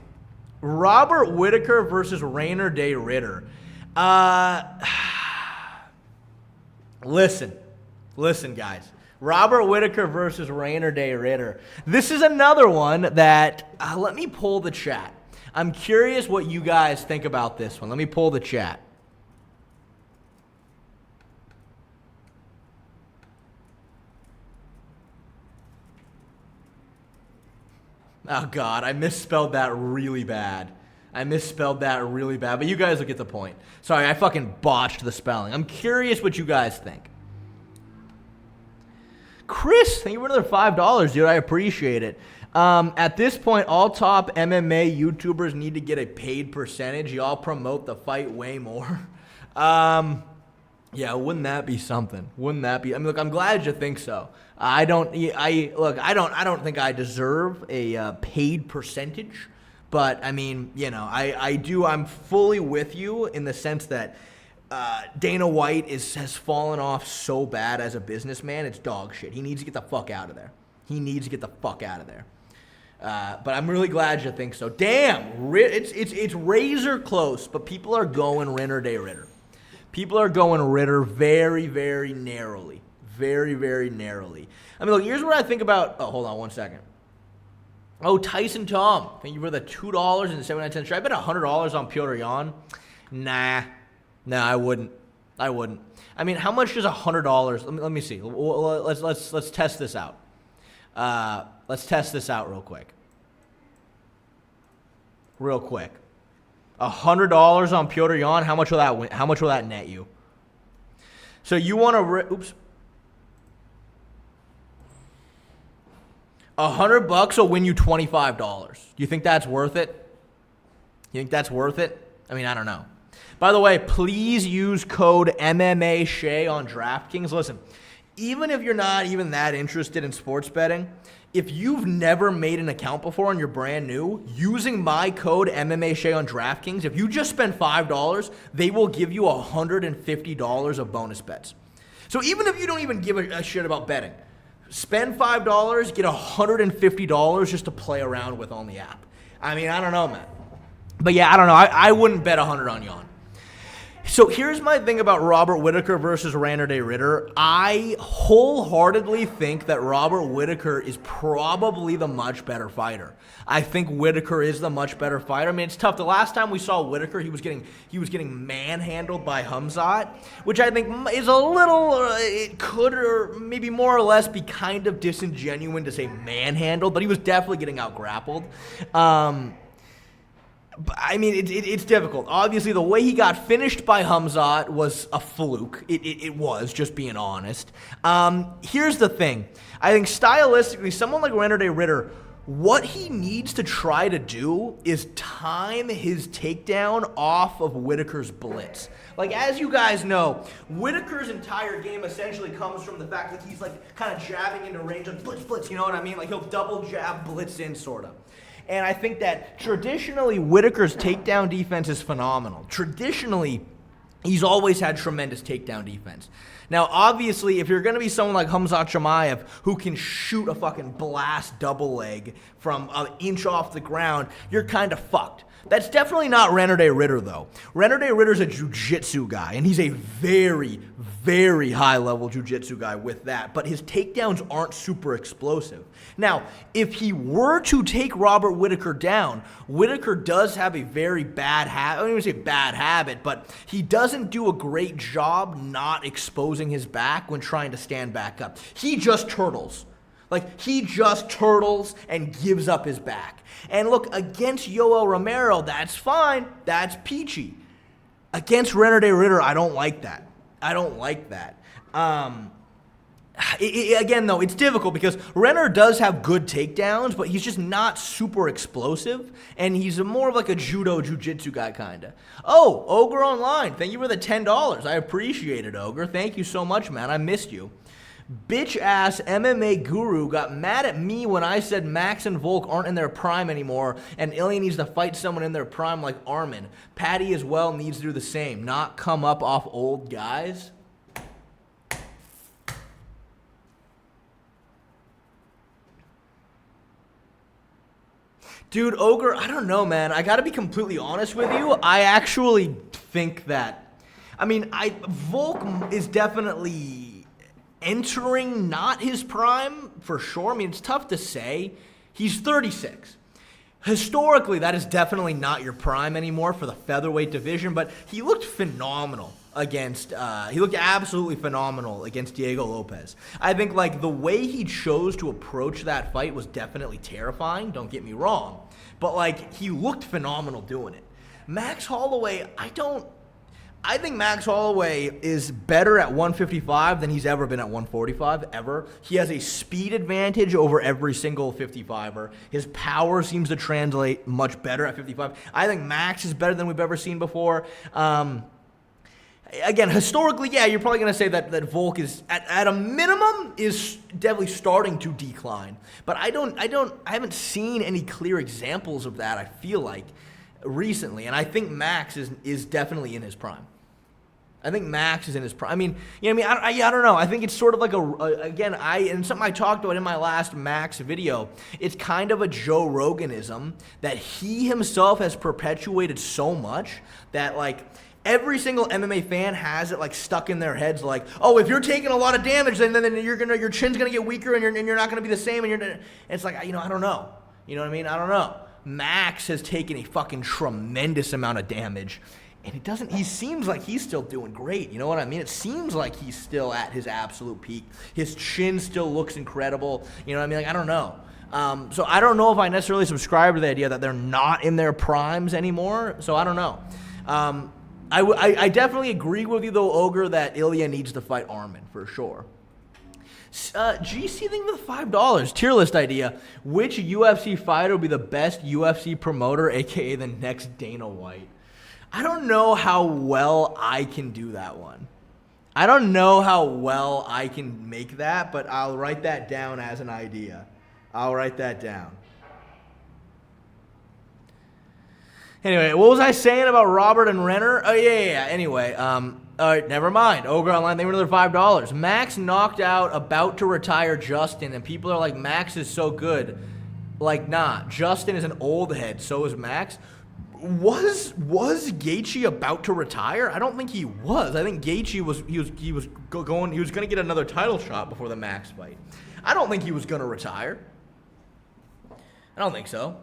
S1: Robert Whittaker versus Rinner De Ridder. Listen, guys. Robert Whittaker versus Rinner De Ridder. This is another one that, let me pull the chat. I'm curious what you guys think about this one. Let me pull the chat. Oh, God, I misspelled that really bad. But you guys will get the point. Sorry, I fucking botched the spelling. I'm curious what you guys think. Chris, thank you for another $5, dude. I appreciate it. At this point, all top MMA YouTubers need to get a paid percentage. Y'all promote the fight way more. Yeah, wouldn't that be something? Wouldn't that be? I mean, look, I'm glad you think so. I don't think I deserve a paid percentage, but I mean, you know, I do. I'm fully with you in the sense that Dana White has fallen off so bad as a businessman. It's dog shit. He needs to get the fuck out of there. But I'm really glad you think so. Damn, it's razor close, but people are going Rinner De Ridder. People are going Ridder very, very narrowly. Very, very narrowly. I mean, look, here's what I think about... Oh, hold on one second. Oh, Tyson Tom. Thank you for the $2.79. Should I bet $100 on Petr Yan? Nah, I wouldn't. I mean, how much is $100? Let me see. Let's test this out. Let's test this out real quick. $100 on Petr Yan. How much will that win? How much will that net you? So you want to... Oops. $100 will win you $25. Do you think that's worth it? I mean, I don't know. By the way, please use code MMAShay on DraftKings. Listen, even if you're not even that interested in sports betting, if you've never made an account before and you're brand new, using my code MMAShay on DraftKings, if you just spend $5, they will give you $150 of bonus bets. So even if you don't even give a shit about betting, spend $5, get $150 just to play around with on the app. I mean, I don't know, man. But yeah, I don't know. I wouldn't bet 100 on Yan. So here's my thing about Robert Whittaker versus Rinner De Ridder. I wholeheartedly think that Robert Whittaker is probably the much better fighter. I think Whittaker is the much better fighter. I mean, it's tough. The last time we saw Whittaker, he was getting manhandled by Khamzat, which I think is a little, it could or maybe more or less be kind of disingenuous to say manhandled, but he was definitely getting out-grappled. I mean, it's difficult. Obviously, the way he got finished by Khamzat was a fluke. It was, just being honest. Here's the thing. I think stylistically, someone like Rinner De Ridder, what he needs to try to do is time his takedown off of Whittaker's blitz. Like, as you guys know, Whittaker's entire game essentially comes from the fact that he's, like, kind of jabbing into range, like, blitz, you know what I mean? Like, he'll double jab, blitz in, sort of. And I think that traditionally, Whittaker's takedown defense is phenomenal. Traditionally, he's always had tremendous takedown defense. Now, obviously, if you're going to be someone like Khamzat Chimaev, who can shoot a fucking blast double leg from an inch off the ground, you're kind of fucked. That's definitely not Rinner De Ridder, though. Rinner De Ridder's a jiu-jitsu guy, and he's a very, very high-level jiu-jitsu guy with that, but his takedowns aren't super explosive. Now, if he were to take Robert Whittaker down, Whittaker does have a very bad habit. I don't even say bad habit, but he doesn't do a great job not exposing his back when trying to stand back up. He just turtles. Like, he just turtles and gives up his back. And look, against Yoel Romero, that's fine. That's peachy. Against Rinner De Ridder, I don't like that. I don't like that. Again, though, it's difficult because Rinner does have good takedowns, but he's just not super explosive, and he's more of like a judo, jiu-jitsu guy, kind of. Oh, Ogre Online, thank you for the $10. I appreciate it, Ogre. Thank you so much, man. I missed you. Bitch-ass MMA guru got mad at me when I said Max and Volk aren't in their prime anymore, and Ilya needs to fight someone in their prime like Armin. Patty as well needs to do the same, not come up off old guys. Dude, Ogre, I don't know, man. I gotta be completely honest with you. I actually think that, I mean, Volk is definitely entering not his prime, for sure. I mean, it's tough to say. He's 36. Historically, that is definitely not your prime anymore for the featherweight division, but he looked phenomenal against, he looked absolutely phenomenal against Diego Lopez. I think, like, the way he chose to approach that fight was definitely terrifying, don't get me wrong, but, like, he looked phenomenal doing it. Max Holloway, I think Max Holloway is better at 155 than he's ever been at 145, ever. He has a speed advantage over every single 55er. His power seems to translate much better at 55. I think Max is better than we've ever seen before. Again, historically, yeah, you're probably going to say that Volk is, at a minimum, is definitely starting to decline. But I haven't seen any clear examples of that, I feel like, recently. And I think Max is definitely in his prime. I think Max is in his prime. I mean, you know what I mean? I don't know. I think it's sort of like and something I talked about in my last Max video, it's kind of a Joe Roganism that he himself has perpetuated so much that, like, every single MMA fan has it, like, stuck in their heads, like, oh, if you're taking a lot of damage, then your chin's gonna get weaker, and you're not gonna be the same, and it's like, I don't know. You know what I mean? I don't know. Max has taken a fucking tremendous amount of damage, and he seems like he's still doing great. You know what I mean? It seems like he's still at his absolute peak. His chin still looks incredible. You know what I mean? Like, I don't know. So I don't know if I necessarily subscribe to the idea that they're not in their primes anymore. So I don't know. I definitely agree with you, though, Ogre, that Ilya needs to fight Armin, for sure. GC thing with $5. Tier list idea. Which UFC fighter will be the best UFC promoter, a.k.a. the next Dana White? I don't know how well I can do that one. I don't know how well I can make that, but I'll write that down as an idea. I'll write that down. Anyway, what was I saying about Robert and Rinner? Oh, yeah. Anyway, all right, never mind. Ogre Online, they were another $5. Max knocked out about to retire Justin, and people are like, Max is so good. Like, nah, Justin is an old head, so is Max. Was Gaethje about to retire? I don't think he was. I think Gaethje was going to get another title shot before the Max fight. I don't think he was going to retire. I don't think so.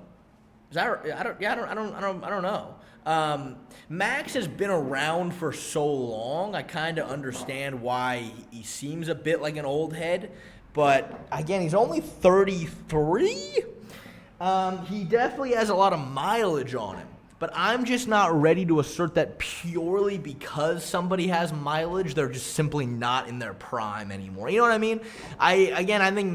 S1: I don't know. Max has been around for so long. I kind of understand why he seems a bit like an old head, but again, he's only 33. He definitely has a lot of mileage on him. But I'm just not ready to assert that purely because somebody has mileage, they're just simply not in their prime anymore. You know what I mean? I think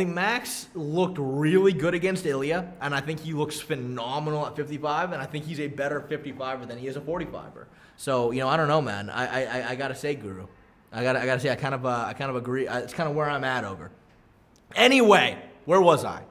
S1: Max looked really good against Ilya, and I think he looks phenomenal at 55, and I think he's a better 55er than he is a 45er. So, I don't know, man. I gotta say, Guru. I gotta say, I kind of agree. It's kind of where I'm at over. Anyway, where was I?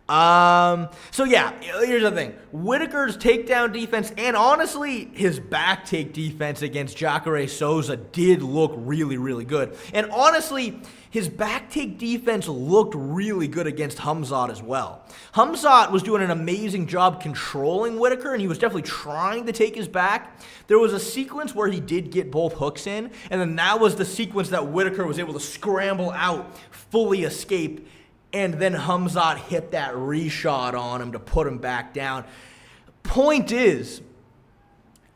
S1: So yeah, here's the thing. Whitaker's takedown defense and honestly his back take defense against Jacare Souza did look really, really good. And honestly, his back take defense looked really good against Khamzat as well. Khamzat was doing an amazing job controlling Whitaker, and he was definitely trying to take his back. There was a sequence where he did get both hooks in, and then that was the sequence that Whitaker was able to scramble out, fully escape, and then Khamzat hit that reshot on him to put him back down. Point is,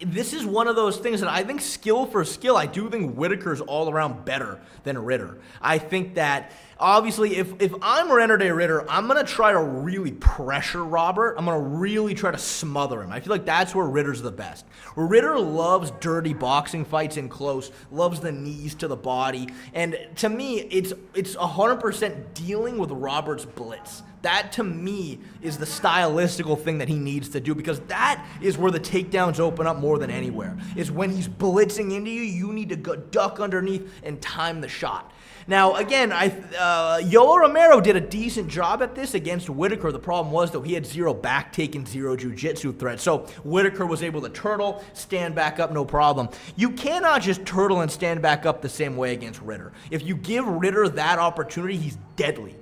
S1: this is one of those things that I think skill for skill, I do think Whitaker's all around better than Ridder. I think that, obviously, if I'm Rinner De Ridder, I'm going to try to really pressure Robert. I'm going to really try to smother him. I feel like that's where Ridder's the best. Ridder loves dirty boxing fights in close, loves the knees to the body, and to me, it's 100% dealing with Robert's blitz. That, to me, is the stylistical thing that he needs to do, because that is where the takedowns open up more than anywhere. Is when he's blitzing into you, you need to go duck underneath and time the shot. Now, again, Yoel Romero did a decent job at this against Whitaker. The problem was, though, he had zero back take and zero jiu-jitsu threat. So Whitaker was able to turtle, stand back up, no problem. You cannot just turtle and stand back up the same way against Ridder. If you give Ridder that opportunity, he's deadly.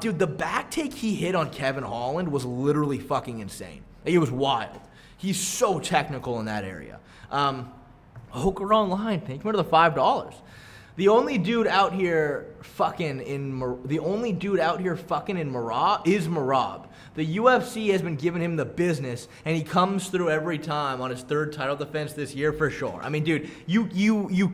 S1: Dude, the back take he hit on Kevin Holland was literally fucking insane. It was wild. He's so technical in that area. Hoker Online, thank you for the $5. The only dude out here fucking in Marab is Marab. The UFC has been giving him the business, and he comes through every time on his third title defense this year for sure. I mean, dude, you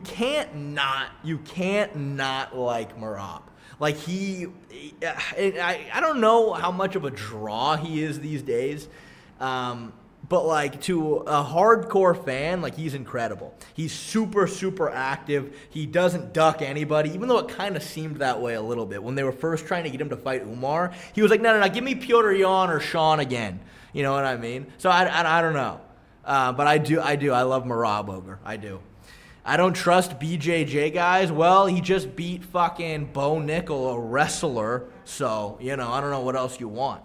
S1: can't not like Marab. Like I don't know how much of a draw he is these days. But, like, to a hardcore fan, like, he's incredible. He's super, super active. He doesn't duck anybody, even though it kind of seemed that way a little bit. When they were first trying to get him to fight Umar, he was like, no, give me Petr Yan or Sean again. You know what I mean? So, I don't know. But I do. I love Marab Ogre. I do. I don't trust BJJ guys. Well, he just beat fucking Bo Nickel, a wrestler. So, I don't know what else you want.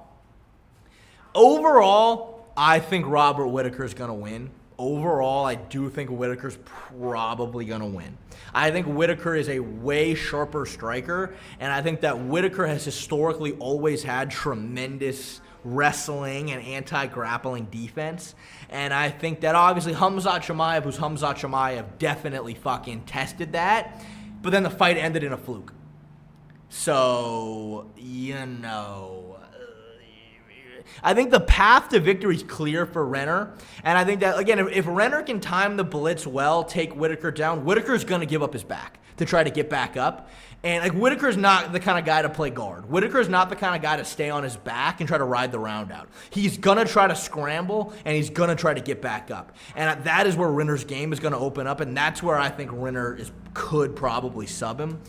S1: Overall, I think Robert Whittaker's going to win. Overall, I do think Whittaker's probably going to win. I think Whittaker is a way sharper striker, and I think that Whittaker has historically always had tremendous wrestling and anti-grappling defense. And I think that obviously Khamzat Chimaev, who's Khamzat Chimaev, definitely fucking tested that. But then the fight ended in a fluke. So, I think the path to victory is clear for Rinner. And I think that, again, if Rinner can time the blitz well, take Whittaker down, Whittaker's going to give up his back to try to get back up. And, like, Whittaker's not the kind of guy to play guard. Whittaker's not the kind of guy to stay on his back and try to ride the round out. He's going to try to scramble, and he's going to try to get back up. And that is where Rinner's game is going to open up, and that's where I think Rinner could probably sub him.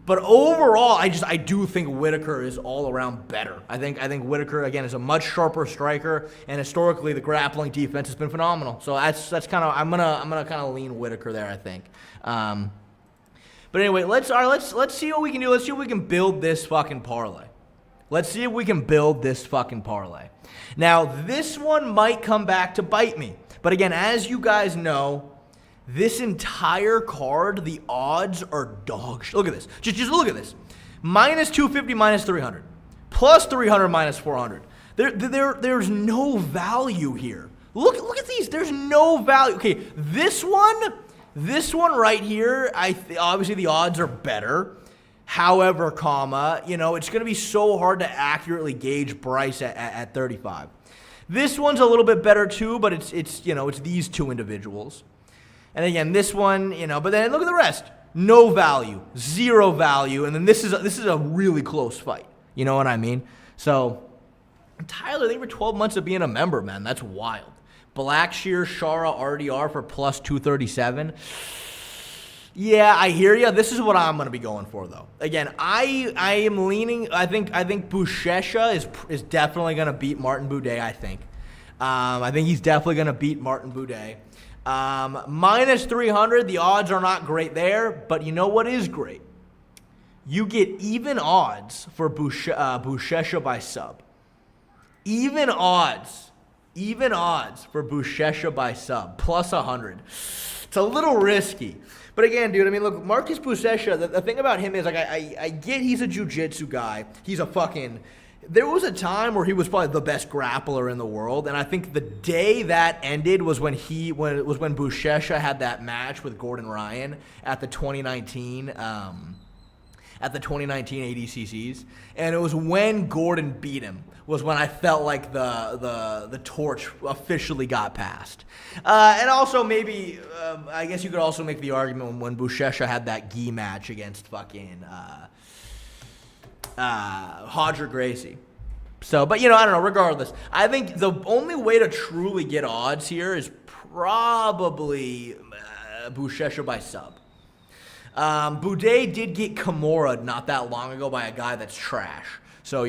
S1: But overall, I do think Whittaker is all around better. I think Whittaker, again, is a much sharper striker, and historically the grappling defense has been phenomenal. So that's kind of I'm gonna kind of lean Whittaker there, I think. But anyway, let's see what we can do. Let's see if we can build this fucking parlay. Now, this one might come back to bite me. But again, as you guys know, this entire card, the odds are dog shit. Look at this. Just look at this. Minus 250, minus 300. Plus 300, minus 400. There's no value here. Look at these. There's no value. Okay, this one right here, obviously the odds are better. However, it's going to be so hard to accurately gauge Bryce at 35. This one's a little bit better too, but it's these two individuals. And again, this one, but then look at the rest. No value, zero value, and then this is a really close fight. You know what I mean? So, Tyler, they were 12 months of being a member, man. That's wild. Blackshear, Shara, RDR for plus 237. Yeah, I hear you. This is what I'm going to be going for, though. Again, I am leaning. I think Buchesa is definitely going to beat Martin Budet. I think he's definitely going to beat Martin Budet. Minus 300. The odds are not great there, but you know what is great? You get even odds for Buchesa by sub. Even odds for Buchesa by sub plus 100. It's a little risky. But again, dude, I mean, look, Marcus Buchesa, the thing about him is, like, I get he's a jiu-jitsu guy. There was a time where he was probably the best grappler in the world, and I think the day that ended was when Buchesa had that match with Gordon Ryan at the 2019 ADCCs, and it was when Gordon beat him was when I felt like the torch officially got passed. And also maybe, I guess you could also make the argument when Buchesa had that gi match against fucking Hodger Gracie. So, but I don't know, regardless, I think the only way to truly get odds here is probably Buchesa by sub. Budet did get Kimura not that long ago by a guy that's trash. So,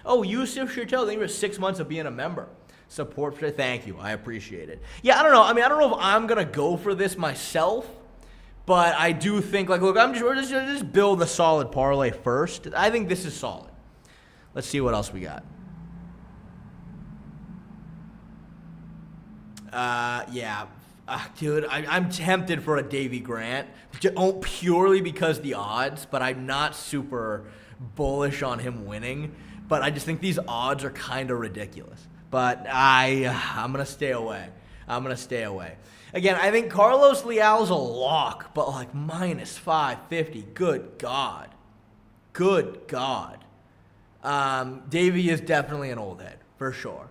S1: Oh, Yusuf Shirtel, thank you for 6 months of being a member. Support for thank you. I appreciate it. Yeah, I don't know. I mean, I don't know if I'm going to go for this myself, but I do think, look, we're just build a solid parlay first. I think this is solid. Let's see what else we got. Yeah. Dude, I'm tempted for a Davy Grant, purely because the odds, but I'm not super bullish on him winning. But I just think these odds are kind of ridiculous. But I'm going to stay away. Again, I think Carlos Leal's a lock, but like minus 550. Good God. Davy is definitely an old head, for sure.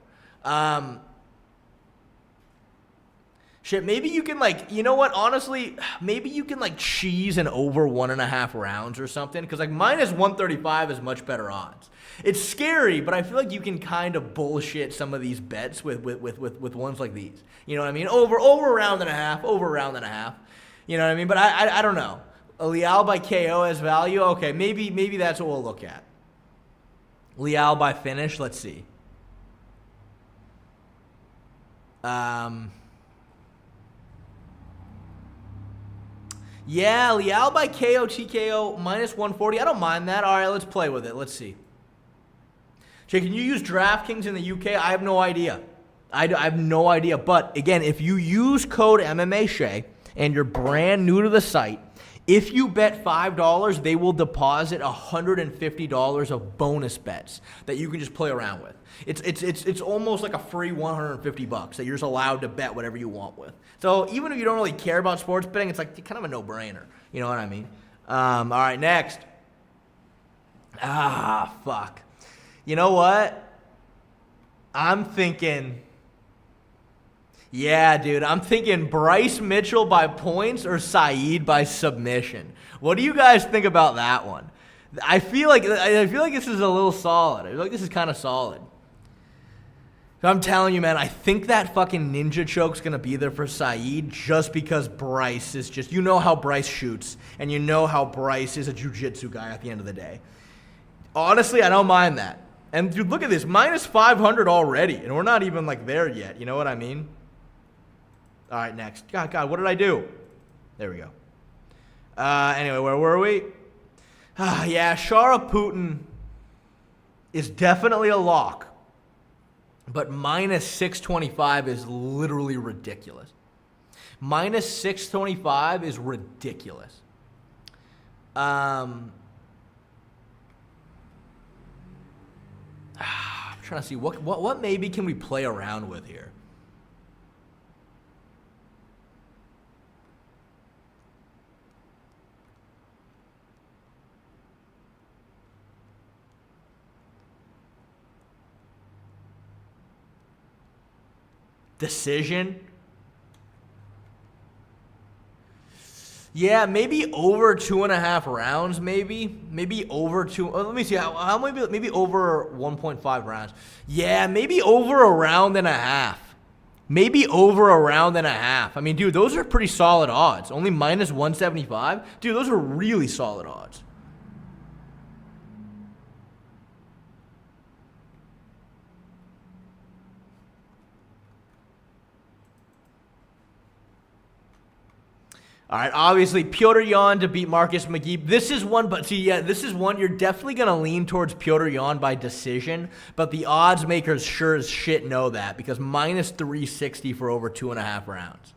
S1: Shit, maybe you can, honestly, maybe you can, cheese an over 1.5 rounds or something, because, minus 135 is much better odds. It's scary, but I feel like you can kind of bullshit some of these bets with ones like these. You know what I mean? Over a round and a half. You know what I mean? But I don't know. Leal by KO as value? Okay, maybe that's what we'll look at. Leal by finish? Let's see. Yeah, Leal by KO, TKO, minus 140. I don't mind that. All right, let's play with it. Let's see. Jay, can you use DraftKings in the UK? I have no idea. I have no idea. But, again, if you use code MMAShay and you're brand new to the site, if you bet $5, they will deposit $150 of bonus bets that you can just play around with. It's almost like a free $150 that you're just allowed to bet whatever you want with. So even if you don't really care about sports betting, it's kind of a no-brainer. You know what I mean? All right, next. Fuck. You know what? I'm thinking Bryce Mitchell by points or Saeed by submission. What do you guys think about that one? I feel like this is a little solid. I feel like this is kind of solid. I'm telling you, man, I think that fucking ninja choke's going to be there for Saeed just because Bryce is just, you know how Bryce shoots, and you know how Bryce is a jiu-jitsu guy at the end of the day. Honestly, I don't mind that. And dude, look at this, minus 500 already, and we're not even there yet. You know what I mean? All right, next. God, what did I do? There we go. Anyway, where were we? Yeah, Shara Putin is definitely a lock. But minus 625 is literally ridiculous. Minus 625 is ridiculous. I'm trying to see what maybe can we play around with here. Decision. Yeah, maybe over 2.5 rounds. Maybe over two. Let me see how maybe over 1.5 rounds. Yeah, maybe over a round and a half. Maybe over a round and a half. I mean, dude, those are pretty solid odds. Only minus 175. Dude, those are really solid odds. All right, obviously, Petr Yan to beat Marcus McGee. This is one, but see, yeah, this is one you're definitely going to lean towards Petr Yan by decision, but the odds makers sure as shit know that because minus 360 for over 2.5 rounds.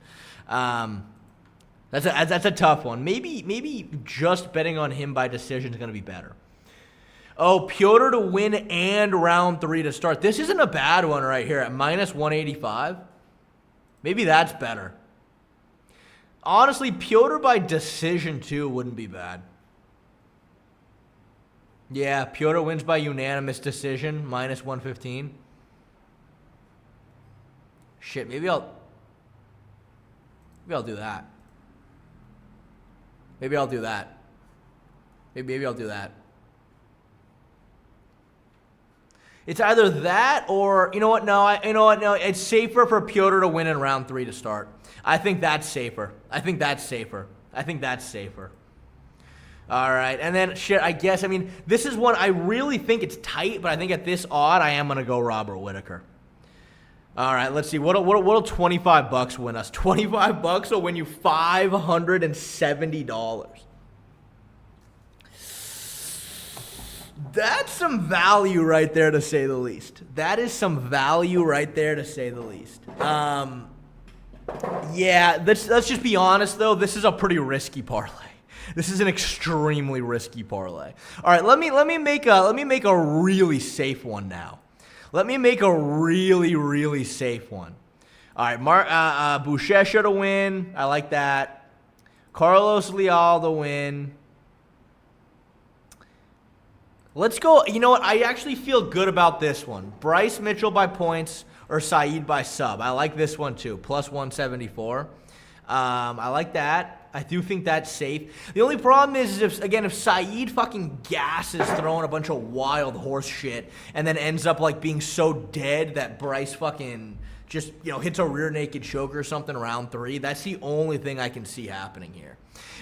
S1: That's a tough one. Maybe just betting on him by decision is going to be better. Oh, Petr to win and round 3 to start. This isn't a bad one right here at minus 185. Maybe that's better. Honestly, Petr by decision, too, wouldn't be bad. Yeah, Petr wins by unanimous decision, minus 115. Shit, maybe I'll do that. Maybe I'll do that. Maybe I'll do that. It's either that or, you know what, no, it's safer for Petr to win in round 3 to start. I think that's safer. All right, and then, shit, I guess, I mean, this is one, I really think it's tight, but I think at this odd, I am going to go Robert Whittaker. All right, let's see, what'll $25 win us? $25 will win you $570. That's some value right there, to say the least. Yeah, let's just be honest, though. This is a pretty risky parlay. This is an extremely risky parlay. All right, let me make a really safe one now. Let me make a really safe one. All right, Buchesa to win. I like that. Carlos Leal to win. Let's go. You know what? I actually feel good about this one. Bryce Mitchell by points or Saeed by sub. I like this one too. Plus 174. I like that. I do think that's safe. The only problem is if Saeed fucking gasses throwing a bunch of wild horse shit and then ends up like being so dead that Bryce fucking just, hits a rear naked choke or something round 3. That's the only thing I can see happening here.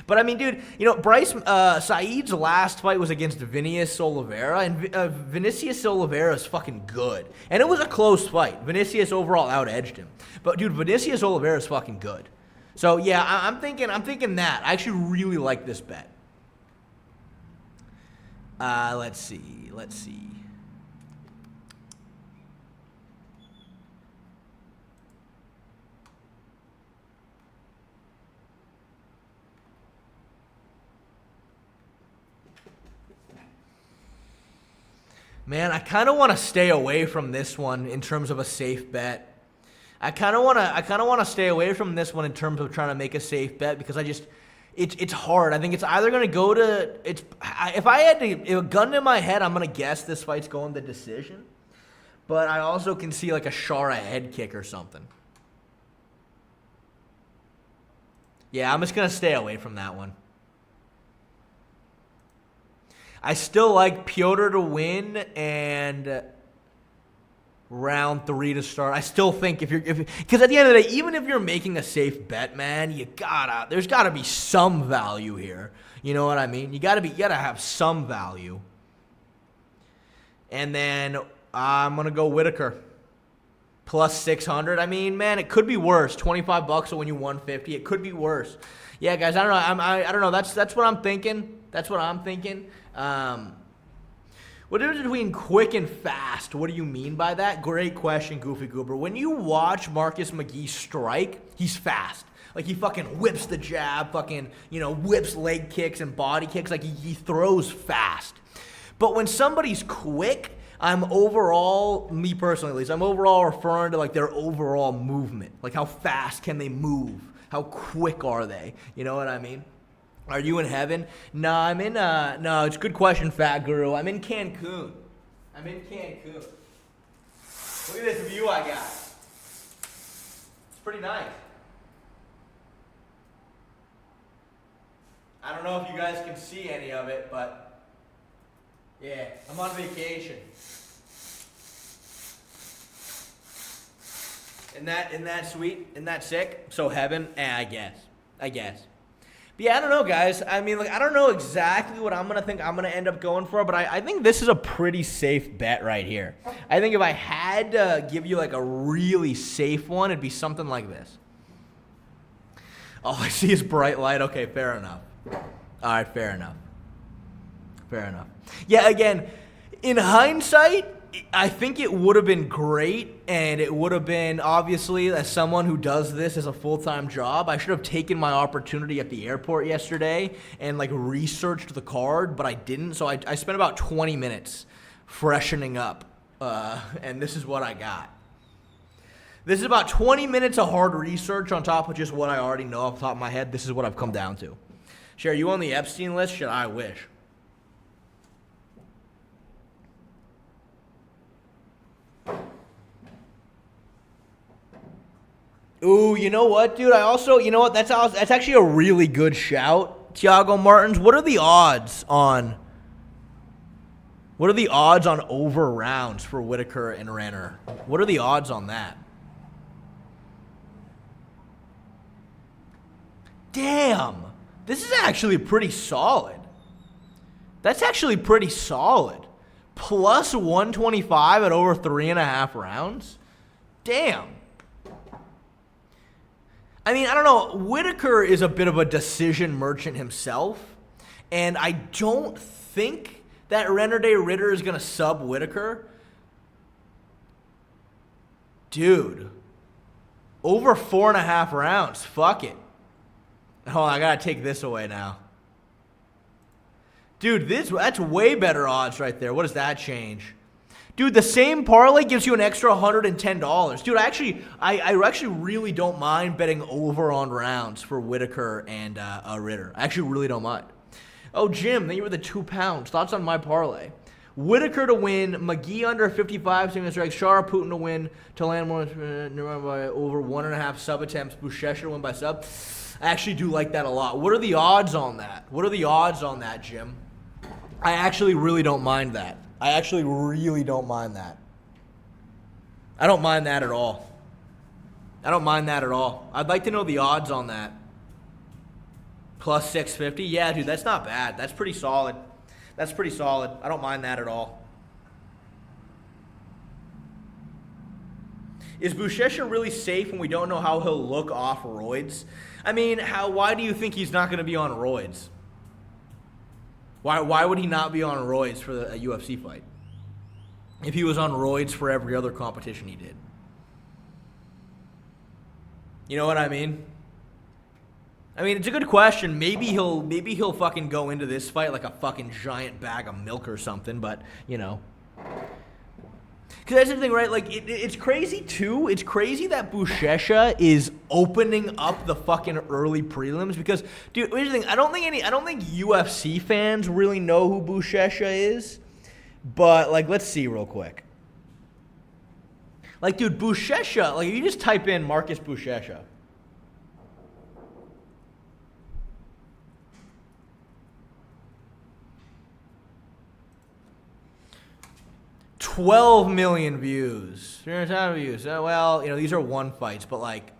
S1: But, I mean, dude, Saeed's last fight was against Vinicius Oliveira, and Vinicius Oliveira is fucking good. And it was a close fight. Vinicius overall out-edged him. But, dude, Vinicius Oliveira is fucking good. So, yeah, I'm thinking that. I actually really like this bet. Let's see. Man, I kind of want to stay away from this one in terms of a safe bet. I kind of want to stay away from this one in terms of trying to make a safe bet because it's hard. I think it's either going to go to if I had a gun in my head, I'm going to guess this fight's going to decision. But I also can see like a Shara head kick or something. Yeah, I'm just going to stay away from that one. I still like Petr to win and round 3 to start. I still think because at the end of the day, even if you're making a safe bet, man, there's gotta be some value here. You know what I mean? You gotta have some value. And then I'm gonna go Whitaker. Plus 600. I mean, man, it could be worse. $25 will win you 150. It could be worse. Yeah, guys, I don't know. I don't know. That's what I'm thinking. What is between quick and fast? What do you mean by that? Great question, Goofy Goober. When you watch Marcus McGee strike, he's fast. Like, he fucking whips the jab, whips leg kicks and body kicks. Like, he throws fast. But when somebody's quick, I'm overall, me personally at least, I'm overall referring to like their overall movement. Like how fast can they move? How quick are they? You know what I mean? Are you in heaven? No, I'm in, no, it's a good question, Fat Guru. I'm in Cancun. Look at this view I got. It's pretty nice. I don't know if you guys can see any of it, but yeah, I'm on vacation. Isn't that sweet? Isn't that sick? So heaven? I guess. But yeah, I don't know, guys. I mean, like, I don't know exactly what I'm going to end up going for, but I think this is a pretty safe bet right here. I think if I had to give you, like, a really safe one, it'd be something like this. All I see is bright light. Okay, fair enough. All right, fair enough. Yeah, again, in hindsight, I think it would have been great, and it would have been, obviously, as someone who does this as a full-time job, I should have taken my opportunity at the airport yesterday and, like, researched the card, but I didn't, so I spent about 20 minutes freshening up, and this is what I got. This is about 20 minutes of hard research on top of just what I already know off the top of my head. This is what I've come down to. Sure, are you on the Epstein list? Shit, I wish. Ooh, you know what, dude? That's actually a really good shout, Thiago Martins. What are the odds on over rounds for Whitaker and Rinner? What are the odds on that? Damn. This is actually pretty solid. That's actually pretty solid. Plus 125 at over 3.5 rounds? Damn. I mean, I don't know. Whitaker is a bit of a decision merchant himself, and I don't think that Rinner De Ridder is going to sub Whitaker. Dude, over 4.5 rounds. Fuck it. Hold on, I got to take this away now. Dude, that's way better odds right there. What does that change? Dude, the same parlay gives you an extra $110. Dude, I actually really don't mind betting over on rounds for Whitaker and Ridder. I actually really don't mind. Oh, Jim, thank you for the £2. Thoughts on my parlay? Whitaker to win, McGee under 55 single strikes, Shara Putin to win, to land more by over 1.5 sub attempts, Buchesa to win by sub. I actually do like that a lot. What are the odds on that? Jim? I actually really don't mind that. I don't mind that at all. I'd like to know the odds on that. Plus 650? Yeah, dude, that's not bad. That's pretty solid. I don't mind that at all. Is Buchesa really safe when we don't know how he'll look off roids? I mean, why do you think he's not going to be on roids? Why would he not be on roids for a UFC fight? If he was on roids for every other competition he did. You know what I mean? It's a good question. Maybe he'll fucking go into this fight like a fucking giant bag of milk or something, but, you know. Because that's the thing, right? Like, it's crazy, too. It's crazy that Buchesa is opening up the fucking early prelims because, dude, here's the thing. I don't think UFC fans really know who Buchesa is, but, like, let's see real quick. Like, dude, Buchesa, like, if you just type in Marcus Buchesa, $12 million views. 300,000 views. Well, these are one fights, but like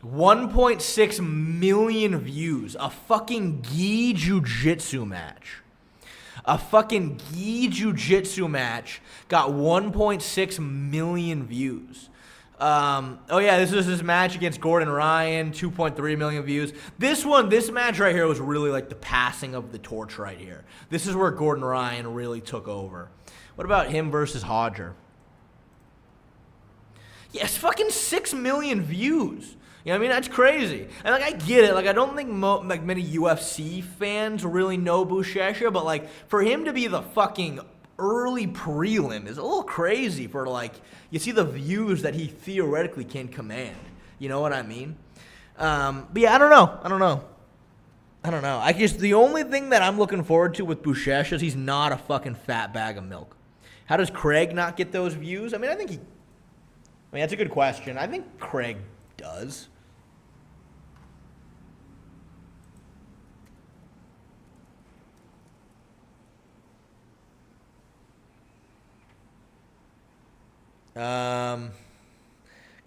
S1: 1.6 million views. A fucking gi jiu-jitsu match. Got 1.6 million views. This is his match against Gordon Ryan, 2.3 million views. This match right here was really like the passing of the torch right here. This is where Gordon Ryan really took over. What about him versus Hodger? Yes, fucking 6 million views. You know what I mean? That's crazy. And, like, I get it. Like, I don't think many UFC fans really know Buchesa, but, like, for him to be the fucking early prelim is a little crazy for, like, you see the views that he theoretically can command. You know what I mean? But yeah, I don't know. I guess the only thing that I'm looking forward to with Buchesa is he's not a fucking fat bag of milk. How does Craig not get those views? I mean, that's a good question. I think Craig does.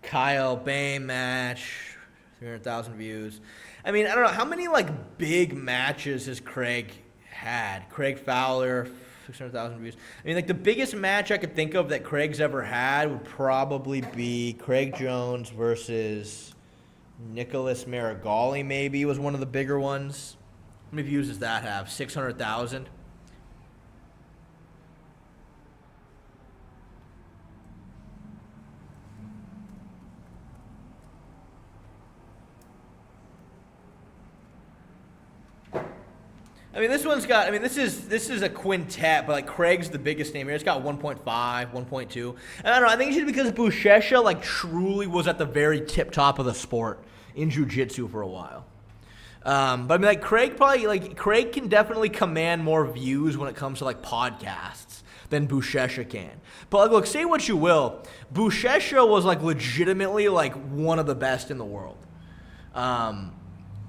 S1: Kyle Bain match, 300,000 views. I mean, I don't know. How many, like, big matches has Craig had? Craig Fowler, 600,000 views. I mean, like, the biggest match I could think of that Craig's ever had would probably be Craig Jones versus Nicholas Marigali, maybe, was one of the bigger ones. How many views does that have? 600,000? I mean, this one's got, I mean, this is a quintet, but, like, Craig's the biggest name here. It's got 1.5, 1.2. And I don't know, I think it's just because Buchesa, like, truly was at the very tip-top of the sport in jiu-jitsu for a while. But, I mean, like, Craig can definitely command more views when it comes to, like, podcasts than Buchesa can. But, like, look, say what you will, Buchesa was, like, legitimately, like, one of the best in the world.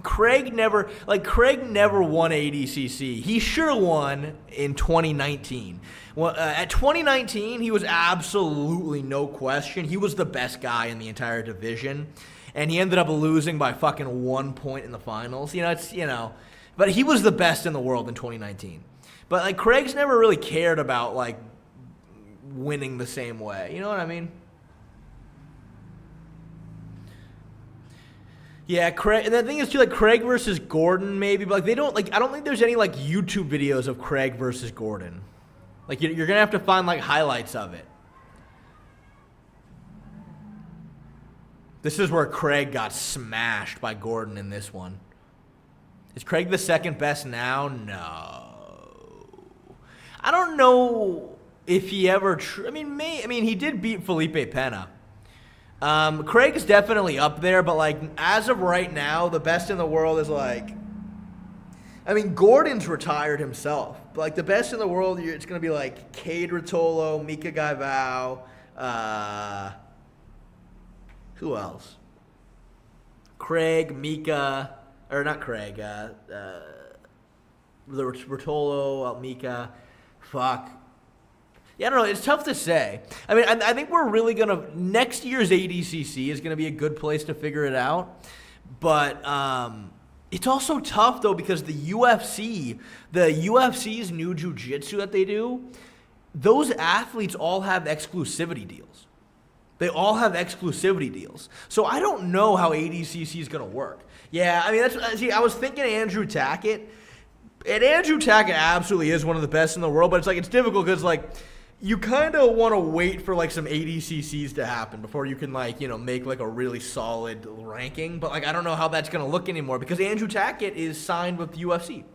S1: Craig never won ADCC. He sure won in 2019. Well, at 2019, he was absolutely no question. He was the best guy in the entire division, and he ended up losing by fucking 1 point in the finals. But he was the best in the world in 2019. But, like, Craig's never really cared about, like, winning the same way. You know what I mean? Yeah, Craig, and the thing is too, like, Craig versus Gordon maybe, but, like, they don't, like, I don't think there's any, like, YouTube videos of Craig versus Gordon. Like, you're gonna have to find, like, highlights of it. This is where Craig got smashed by Gordon in this one. Is Craig the second best now? No. I don't know if he ever, he did beat Felipe Pena. Craig's definitely up there, but, like, as of right now, the best in the world is, like, Gordon's retired himself, but, like, the best in the world, it's going to be, like, Cade Rotolo, Mika Gaivao, who else? Craig, Mika, or not Craig, Rotolo, Mika, fuck. Yeah, I don't know. It's tough to say. I mean, I think we're really going to... Next year's ADCC is going to be a good place to figure it out. But it's also tough, though, because the UFC's new jiu-jitsu that they do, those athletes all have exclusivity deals. They all have exclusivity deals. So I don't know how ADCC is going to work. Yeah, I mean, I was thinking Andrew Tackett. And Andrew Tackett absolutely is one of the best in the world, but it's, like, it's difficult because, like... You kind of want to wait for, like, some ADCCs to happen before you can, like, make, like, a really solid ranking. But, like, I don't know how that's going to look anymore because Andrew Tackett is signed with UFC.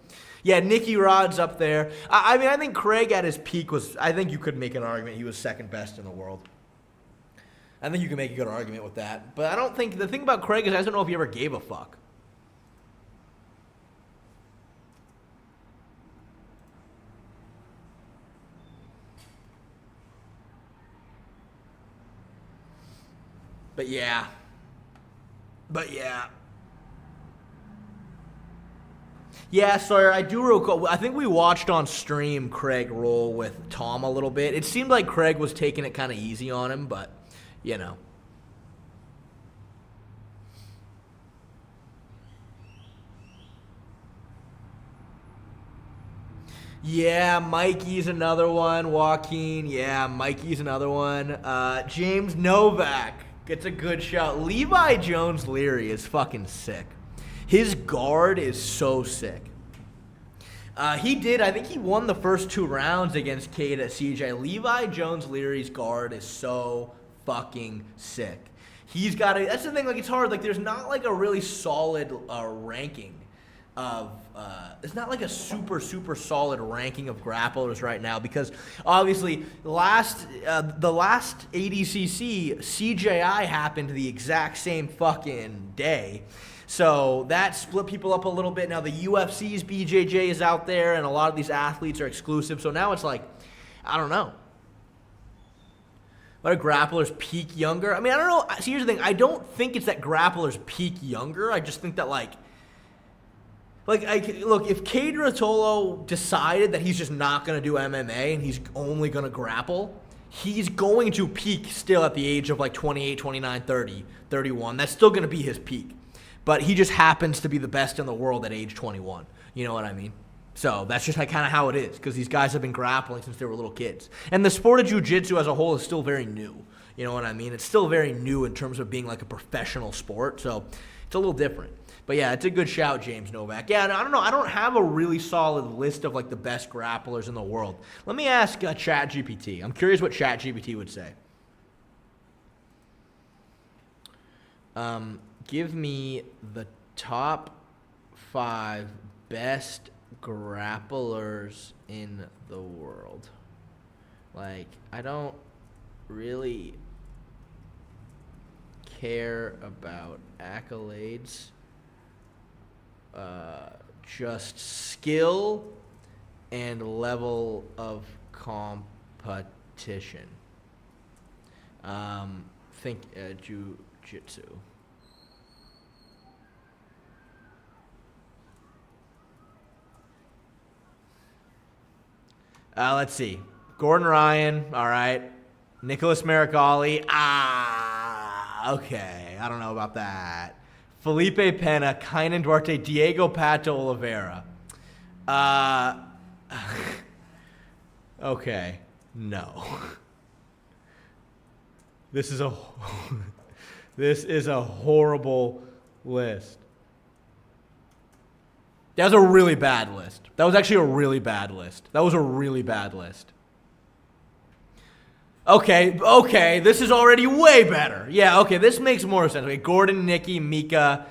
S1: Yeah, Nicky Rod's up there. I think Craig at his peak was, I think you could make an argument he was second best in the world. I think you can make a good argument with that. But I don't think, the thing about Craig is I don't know if he ever gave a fuck. But yeah. Yeah, Sawyer, I do recall. I think we watched on stream Craig roll with Tom a little bit. It seemed like Craig was taking it kind of easy on him, but, Yeah, Mikey's another one. Joaquin, yeah, Mikey's another one. James Novak gets a good shot. Levi Jones-Leary is fucking sick. His guard is so sick. I think he won the first 2 rounds against Cade at CJ. Levi Jones-Leary's guard is so fucking sick. That's the thing, like, it's hard. Like, there's not, like, a really solid ranking it's not like a super solid ranking of grapplers right now, because obviously the last ADCC CJI happened the exact same fucking day. So that split people up a little bit. Now the UFC's BJJ is out there, and a lot of these athletes are exclusive. So now it's like, I don't know. But a grappler's peak younger? I mean, I don't know. See, here's the thing. I don't think it's that grapplers peak younger. I just think that, look, if Cade Rotolo decided that he's just not going to do MMA and he's only going to grapple, he's going to peak still at the age of like 28, 29, 30, 31. That's still going to be his peak. But he just happens to be the best in the world at age 21. You know what I mean? So that's just kind of how it is, because these guys have been grappling since they were little kids. And the sport of jiu-jitsu as a whole is still very new. You know what I mean? It's still very new in terms of being like a professional sport. So it's a little different. But yeah, it's a good shout, James Novak. Yeah, I don't know. I don't have a really solid list of like the best grapplers in the world. Let me ask ChatGPT. I'm curious what ChatGPT would say. Give me the top 5 best grapplers in the world. Like, I don't really care about accolades. Just skill and level of competition. Think jiu-jitsu. Let's see. Gordon Ryan, all right. Nicholas Marigali, okay. I don't know about that. Felipe Pena, Kainan Duarte, Diego Pato Oliveira. Okay. No. This is a horrible list. That was a really bad list. That was actually a really bad list. That was a really bad list. Okay, this is already way better. Yeah, okay, this makes more sense. Okay, Gordon, Nicky, Mika,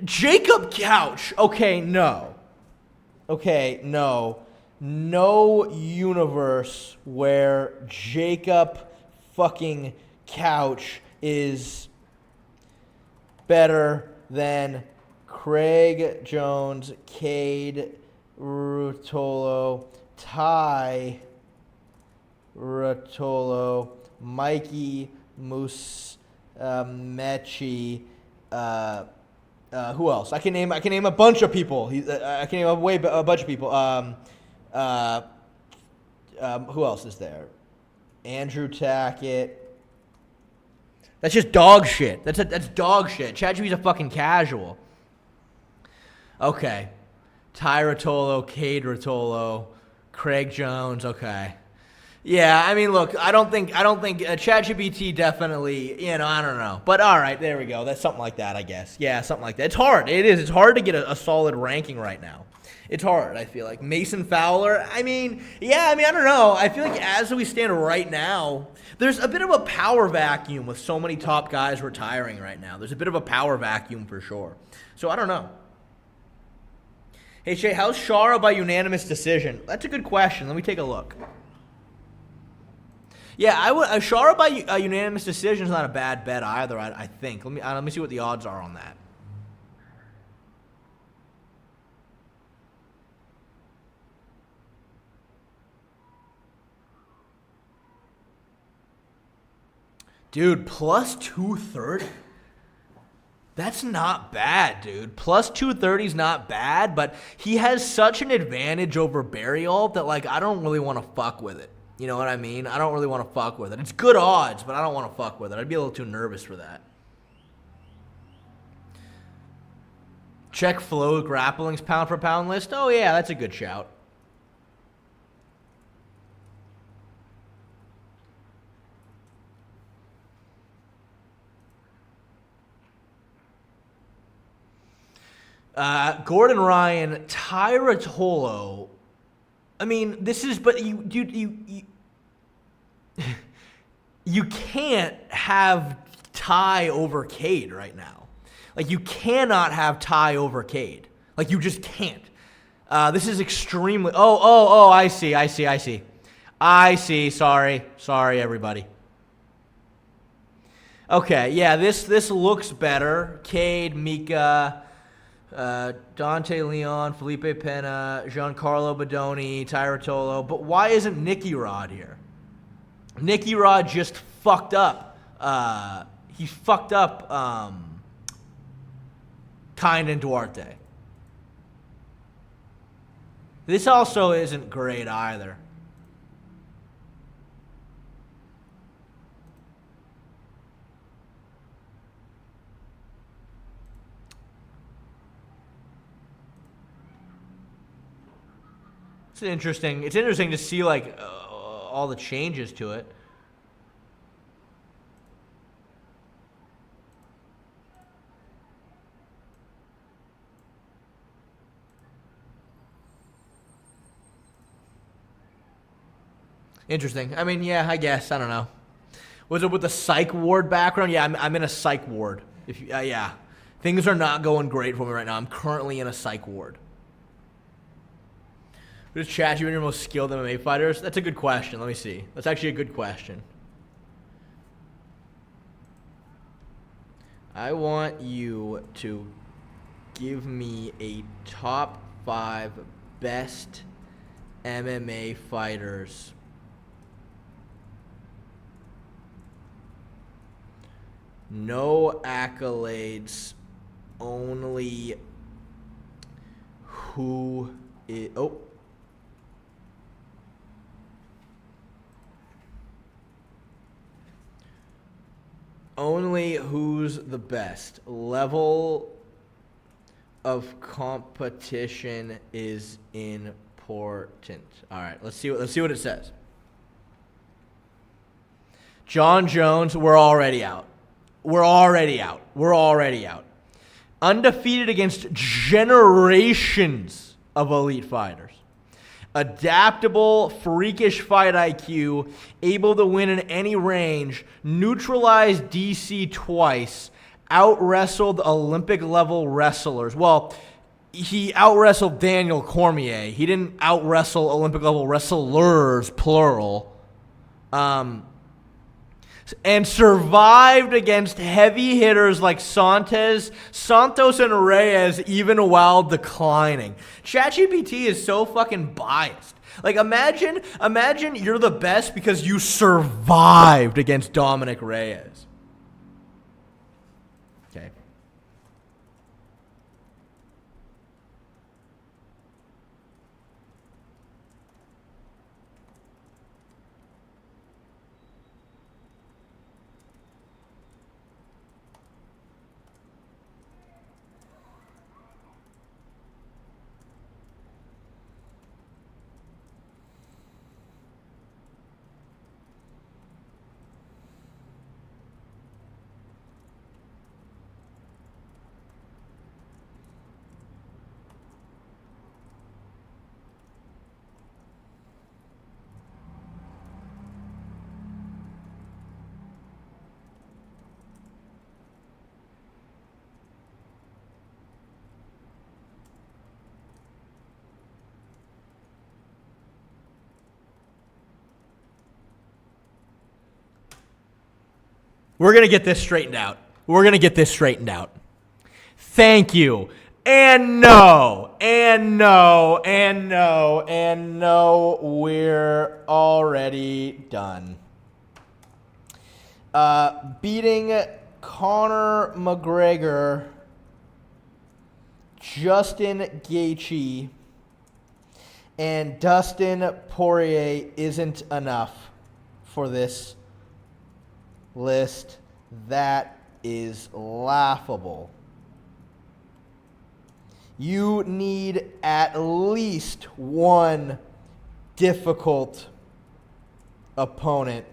S1: Jacob Couch. Okay, no. No universe where Jacob fucking Couch is better than Craig Jones, Cade Rutolo, Ty Rotolo, Mikey Musumeci, who else? I can name a bunch of people. I can name a bunch of people. Who else is there? Andrew Tackett. That's just dog shit. That's dog shit. ChatGPT's a fucking casual. Okay. Ty Rotolo, Cade Rotolo, Craig Jones. Okay. Yeah, I mean, look, I don't think ChatGPT definitely, I don't know. But all right, there we go. That's something like that, I guess. Yeah, something like that. It's hard. It is. It's hard to get a solid ranking right now. It's hard, I feel like. Mason Fowler, I don't know. I feel like as we stand right now, there's a bit of a power vacuum with so many top guys retiring right now. There's a bit of a power vacuum for sure. So I don't know. Hey, Shay, how's Shara by unanimous decision? That's a good question. Let me take a look. Yeah, Shara by unanimous decision is not a bad bet either, I think. Let me see what the odds are on that. Dude, plus 230. That's not bad, dude. Plus 230 is not bad, but he has such an advantage over Burial that, I don't really want to fuck with it. You know what I mean? I don't really want to fuck with it. It's good odds, but I don't want to fuck with it. I'd be a little too nervous for that. Check Flow Grappling's pound for pound list. Oh, yeah, that's a good shout. Gordon Ryan, Tyra Tolo. I mean, this is, but you can't have Ty over Cade right now. You cannot have Ty over Cade. Like, you just can't. This is extremely... Oh, I see. Sorry, everybody. Okay, yeah, this looks better. Cade, Mika, Dante Leon, Felipe Pena, Giancarlo Bodoni, Tyratolo. But why isn't Nicky Rod here? Nicky Rod just fucked up. He fucked up Kind and Duarte. This also isn't great either. It's interesting. It's interesting to see like all the changes to it. Interesting. I mean, yeah, I guess. I don't know. Was it with the psych ward background? Yeah, I'm in a psych ward. Yeah. Things are not going great for me right now. I'm currently in a psych ward. Who does chat you in your most skilled MMA fighters? That's a good question. Let me see. That's actually a good question. I want you to give me a top 5 best MMA fighters. No accolades, only who is... Oh. Only who's the best. Level of competition is important. All right, let's see what it says. John Jones, we're already out. Undefeated against generations of elite fighters. Adaptable, freakish fight IQ, able to win in any range, neutralized DC twice, out-wrestled Olympic-level wrestlers. Well, he out-wrestled Daniel Cormier. He didn't out-wrestle Olympic-level wrestlers, plural. And survived against heavy hitters like Santos and Reyes even while declining. ChatGPT is so fucking biased. Like, imagine you're the best because you survived against Dominic Reyes. Okay. We're going to get this straightened out. Thank you. And no, we're already done. Beating Conor McGregor, Justin Gaethje, and Dustin Poirier isn't enough for this list. That is laughable. You need at least one difficult opponent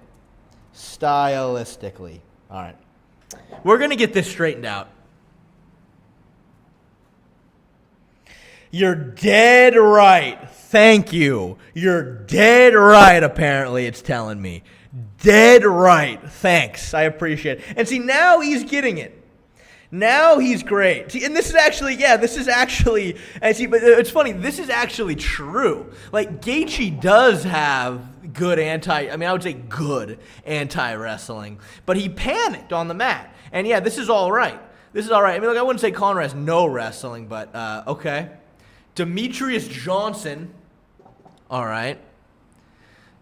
S1: stylistically. All right. We're going to get this straightened out. You're dead right. Thank you. You're dead right, apparently, it's telling me. Dead right. Thanks. I appreciate it. And see, now he's getting it. Now he's great. See, and this is actually, and see, but it's funny, this is actually true. Like, Gaethje does have good I would say good anti-wrestling, but he panicked on the mat. And yeah, this is all right. This is all right. I mean, look, I wouldn't say Conor has no wrestling, but okay. Demetrius Johnson, all right.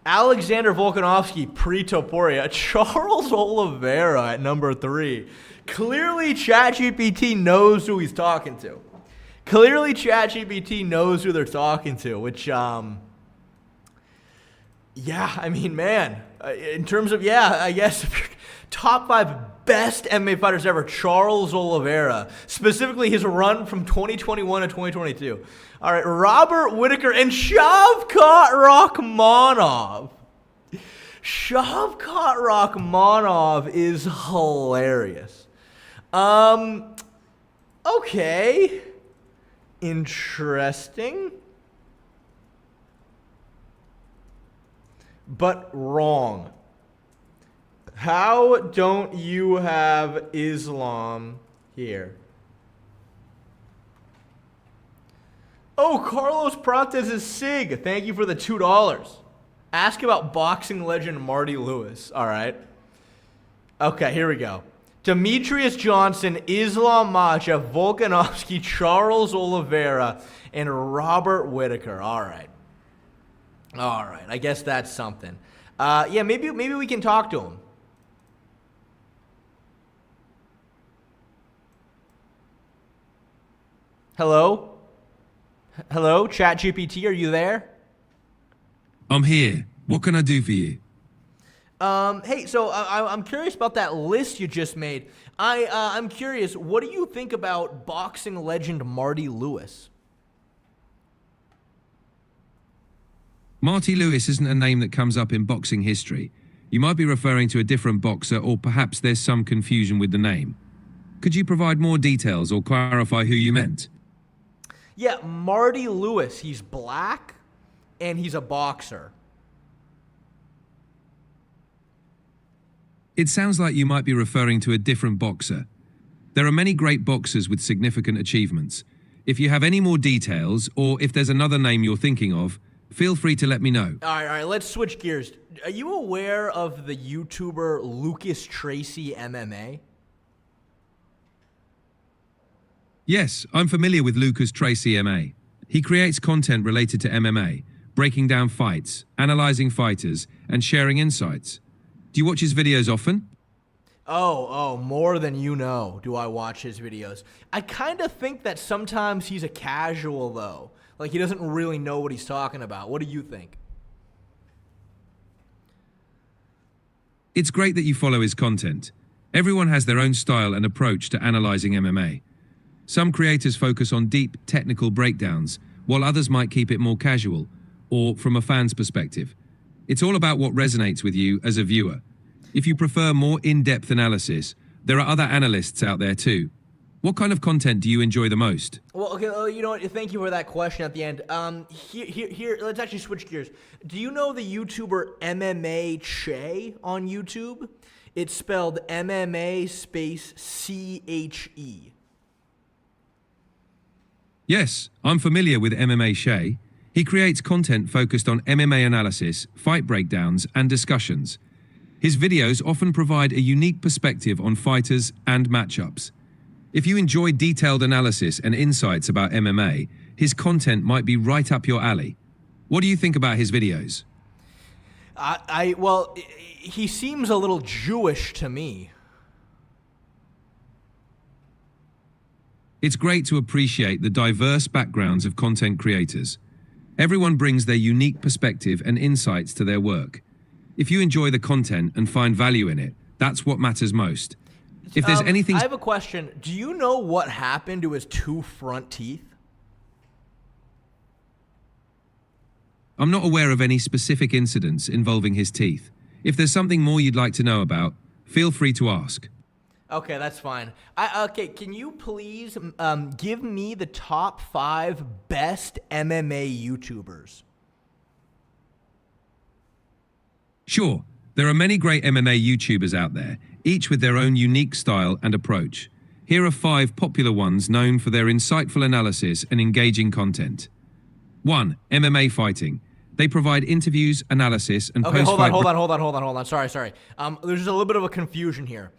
S1: Alexander Volkanovski, pre-Topuria. Charles Oliveira at number 3. Clearly, ChatGPT knows who he's talking to. Clearly, ChatGPT knows who they're talking to, which, yeah, I mean, man, in terms of, yeah, I guess top 5 best MMA fighters ever, Charles Oliveira, specifically his run from 2021 to 2022. All right, Robert Whittaker and Shavkat Rakhmonov. Shavkat Rakhmonov is hilarious. Okay. Interesting. But wrong. How don't you have Islam here? Oh, Carlos Prates is Sig. Thank you for the $2. Ask about boxing legend Marty Lewis. All right. Okay, here we go. Demetrius Johnson, Islam Makhachev, Volkanovski, Charles Oliveira, and Robert Whittaker. All right. All right. I guess that's something. Yeah, maybe we can talk to him. Hello? Hello, ChatGPT, are you there?
S3: I'm here. What can I do for you?
S1: Hey, so I'm curious about that list you just made. I'm curious, what do you think about boxing legend Marty Lewis?
S3: Marty Lewis isn't a name that comes up in boxing history. You might be referring to a different boxer, or perhaps there's some confusion with the name. Could you provide more details or clarify who you meant?
S1: Yeah, Marty Lewis. He's black, and he's a boxer.
S3: It sounds like you might be referring to a different boxer. There are many great boxers with significant achievements. If you have any more details, or if there's another name you're thinking of, feel free to let me know.
S1: All right, let's switch gears. Are you aware of the YouTuber Lucas Tracy MMA?
S3: Yes, I'm familiar with Lucas Tracy MMA. He creates content related to MMA, breaking down fights, analyzing fighters, and sharing insights. Do you watch his videos often?
S1: Oh, more than you know, do I watch his videos. I kind of think that sometimes he's a casual, though. Like, he doesn't really know what he's talking about. What do you think?
S3: It's great that you follow his content. Everyone has their own style and approach to analyzing MMA. Some creators focus on deep, technical breakdowns, while others might keep it more casual, or from a fan's perspective. It's all about what resonates with you as a viewer. If you prefer more in-depth analysis, there are other analysts out there too. What kind of content do you enjoy the most?
S1: Well, okay, you know what? Thank you for that question at the end. Here, let's actually switch gears. Do you know the YouTuber MMA Che on YouTube? It's spelled MMA space CHE.
S3: Yes, I'm familiar with MMA Che. He creates content focused on MMA analysis, fight breakdowns, and discussions. His videos often provide a unique perspective on fighters and matchups. If you enjoy detailed analysis and insights about MMA, his content might be right up your alley. What do you think about his videos?
S1: Well, he seems a little Jewish to me.
S3: It's great to appreciate the diverse backgrounds of content creators. Everyone brings their unique perspective and insights to their work. If you enjoy the content and find value in it, that's what matters most. If there's anything...
S1: I have a question. Do you know what happened to his 2 front teeth?
S3: I'm not aware of any specific incidents involving his teeth. If there's something more you'd like to know about, feel free to ask.
S1: Okay, that's fine. Okay, can you please give me the top 5 best MMA YouTubers?
S3: Sure, there are many great MMA YouTubers out there, each with their own unique style and approach. Here are 5 popular ones known for their insightful analysis and engaging content. 1. MMA fighting. They provide interviews, analysis, and
S1: Okay,
S3: post-fight...
S1: hold on. Sorry. There's just a little bit of a confusion here.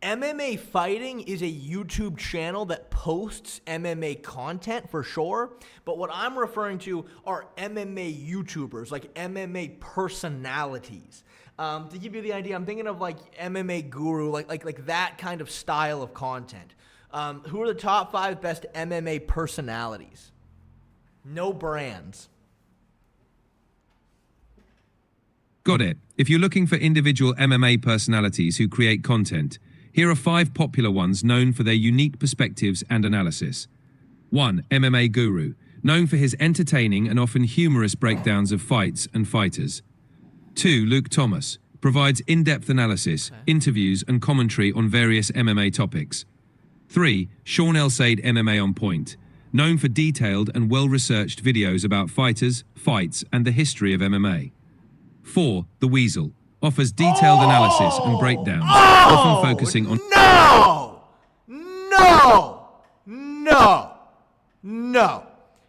S1: MMA Fighting is a YouTube channel that posts MMA content for sure, but what I'm referring to are MMA YouTubers, like MMA personalities. To give you the idea, I'm thinking of like MMA Guru, like that kind of style of content. Who are the top 5 best MMA personalities? No brands.
S3: Got it. If you're looking for individual MMA personalities who create content, here are 5 popular ones known for their unique perspectives and analysis. 1. MMA Guru, known for his entertaining and often humorous breakdowns of fights and fighters. 2. Luke Thomas, provides in-depth analysis, interviews, and commentary on various MMA topics. 3. Sean Elsade MMA On Point, known for detailed and well-researched videos about fighters, fights, and the history of MMA. 4. The Weasel, offers detailed analysis and breakdowns, often focusing on...
S1: No!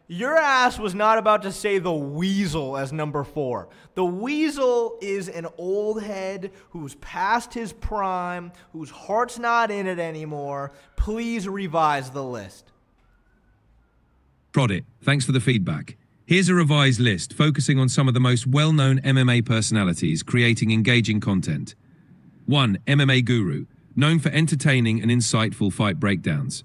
S1: Your ass was not about to say the Weasel as number 4. The Weasel is an old head who's past his prime, whose heart's not in it anymore. Please revise the list.
S3: Prod it. Thanks for the feedback. Here's a revised list focusing on some of the most well-known MMA personalities creating engaging content. 1. MMA Guru, known for entertaining and insightful fight breakdowns.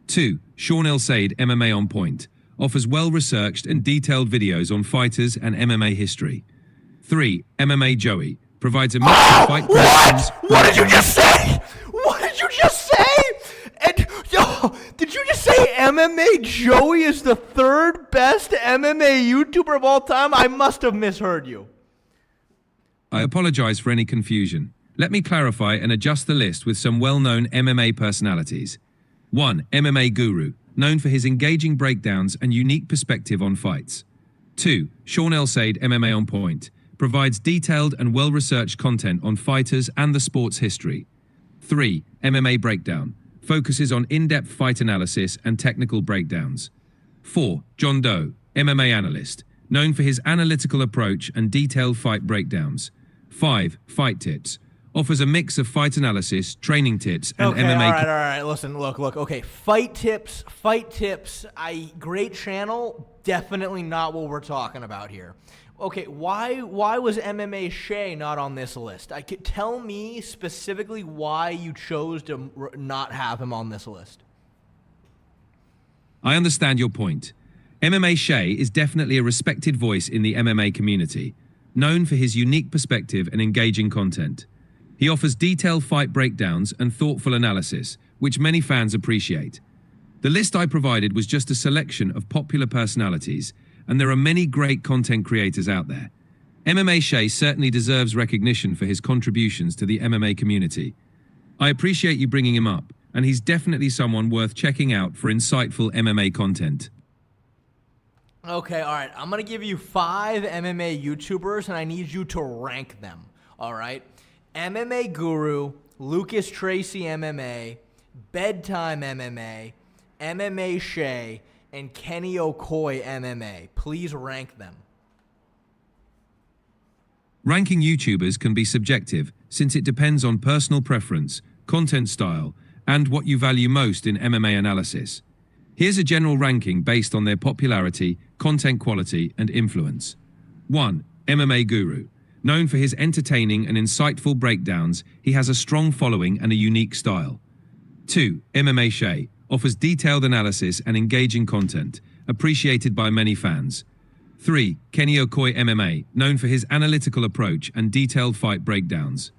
S3: 2. Sean Elsade MMA On Point, offers well-researched and detailed videos on fighters and MMA history. 3. MMA Joey, provides a mix of fight predictions...
S1: What did you just say? And, did you just say MMA Joey is the 3rd best MMA YouTuber of all time? I must have misheard you.
S3: I apologize for any confusion. Let me clarify and adjust the list with some well-known MMA personalities. 1. MMA Guru, known for his engaging breakdowns and unique perspective on fights. 2. Sean Elsade MMA On Point, provides detailed and well-researched content on fighters and the sport's history. 3. MMA Breakdown, focuses on in-depth fight analysis and technical breakdowns. 4. John Doe, MMA analyst, known for his analytical approach and detailed fight breakdowns. 5. Fight Tips, offers a mix of fight analysis, training tips, and MMA...
S1: All right. Listen, look. Okay, Fight Tips. Great channel. Definitely not what we're talking about here. Okay, why was MMA Shay not on this list? Tell me specifically why you chose to not have him on this list.
S3: I understand your point. MMA Shay is definitely a respected voice in the MMA community, known for his unique perspective and engaging content. He offers detailed fight breakdowns and thoughtful analysis, which many fans appreciate. The list I provided was just a selection of popular personalities, and there are many great content creators out there. MMA Shay certainly deserves recognition for his contributions to the MMA community. I appreciate you bringing him up, and he's definitely someone worth checking out for insightful MMA content.
S1: Okay, all right. I'm going to give you 5 MMA YouTubers, and I need you to rank them, all right? MMA Guru, Lucas Tracy MMA, Bedtime MMA, MMA Shay, and Kenny Okoye MMA. Please rank them.
S3: Ranking YouTubers can be subjective, since it depends on personal preference, content style, and what you value most in MMA analysis. Here's a general ranking based on their popularity, content quality, and influence. 1. MMA Guru. Known for his entertaining and insightful breakdowns, he has a strong following and a unique style. 2. MMA Shay. Offers detailed analysis and engaging content, appreciated by many fans. 3. Kenny Okoye MMA, known for his analytical approach and detailed fight breakdowns.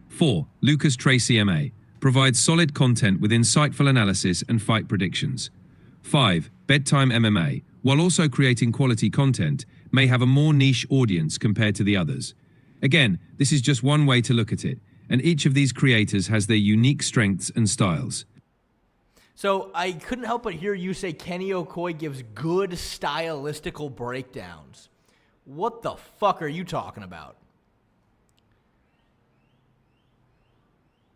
S3: 4. Lucas Tracy MA, provides solid content with insightful analysis and fight predictions. 5. Bedtime MMA, while also creating quality content, may have a more niche audience compared to the others. Again, this is just one way to look at it, and each of these creators has their unique strengths and styles.
S1: So I couldn't help but hear you say Kenny Okoye gives good stylistical breakdowns. What the fuck are you talking about?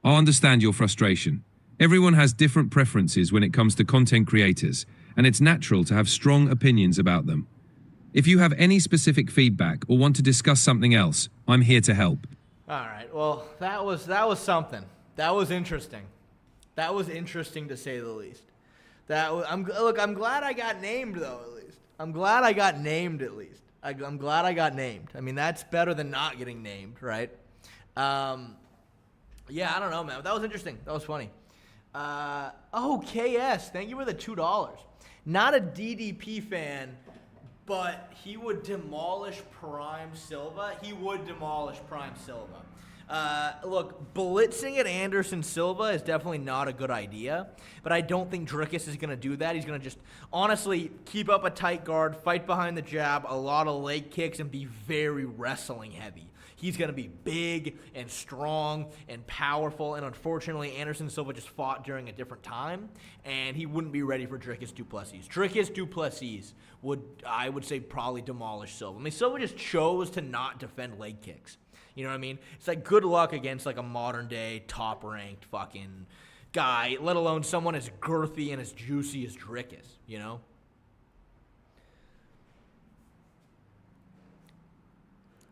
S3: I understand your frustration. Everyone has different preferences when it comes to content creators, and it's natural to have strong opinions about them. If you have any specific feedback or want to discuss something else, I'm here to help.
S1: All right. Well, that was something. That was interesting. That was interesting to say the least. I'm glad I got named though. At least I'm glad I got named. At least I'm glad I got named. I mean, that's better than not getting named, right? Yeah, I don't know, man. That was interesting. That was funny. KS, thank you for the $2. Not a DDP fan, but he would demolish Prime Silva. He would demolish Prime Silva. Look, blitzing at Anderson Silva is definitely not a good idea, but I don't think Dricus is going to do that. He's going to just, honestly, keep up a tight guard, fight behind the jab, a lot of leg kicks, and be very wrestling heavy. He's going to be big and strong and powerful, and unfortunately, Anderson Silva just fought during a different time, and he wouldn't be ready for Dricus Du Plessis. Dricus Du Plessis would, I would say, probably demolish Silva. I mean, Silva just chose to not defend leg kicks. You know what I mean? It's like good luck against like a modern-day, top-ranked fucking guy, let alone someone as girthy and as juicy as Dricus, you know?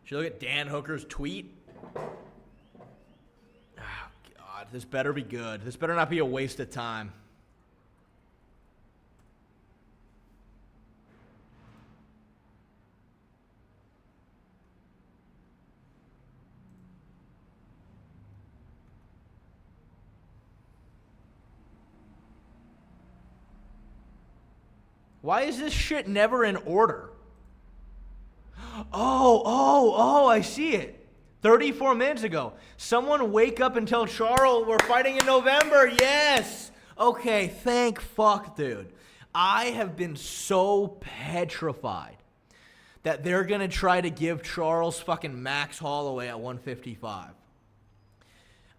S1: Should you look at Dan Hooker's tweet? Oh, God, this better be good. This better not be a waste of time. Why is this shit never in order? Oh, I see it. 34 minutes ago. Someone wake up and tell Charles we're fighting in November. Yes. Okay, thank fuck, dude. I have been so petrified that they're going to try to give Charles fucking Max Holloway at 155.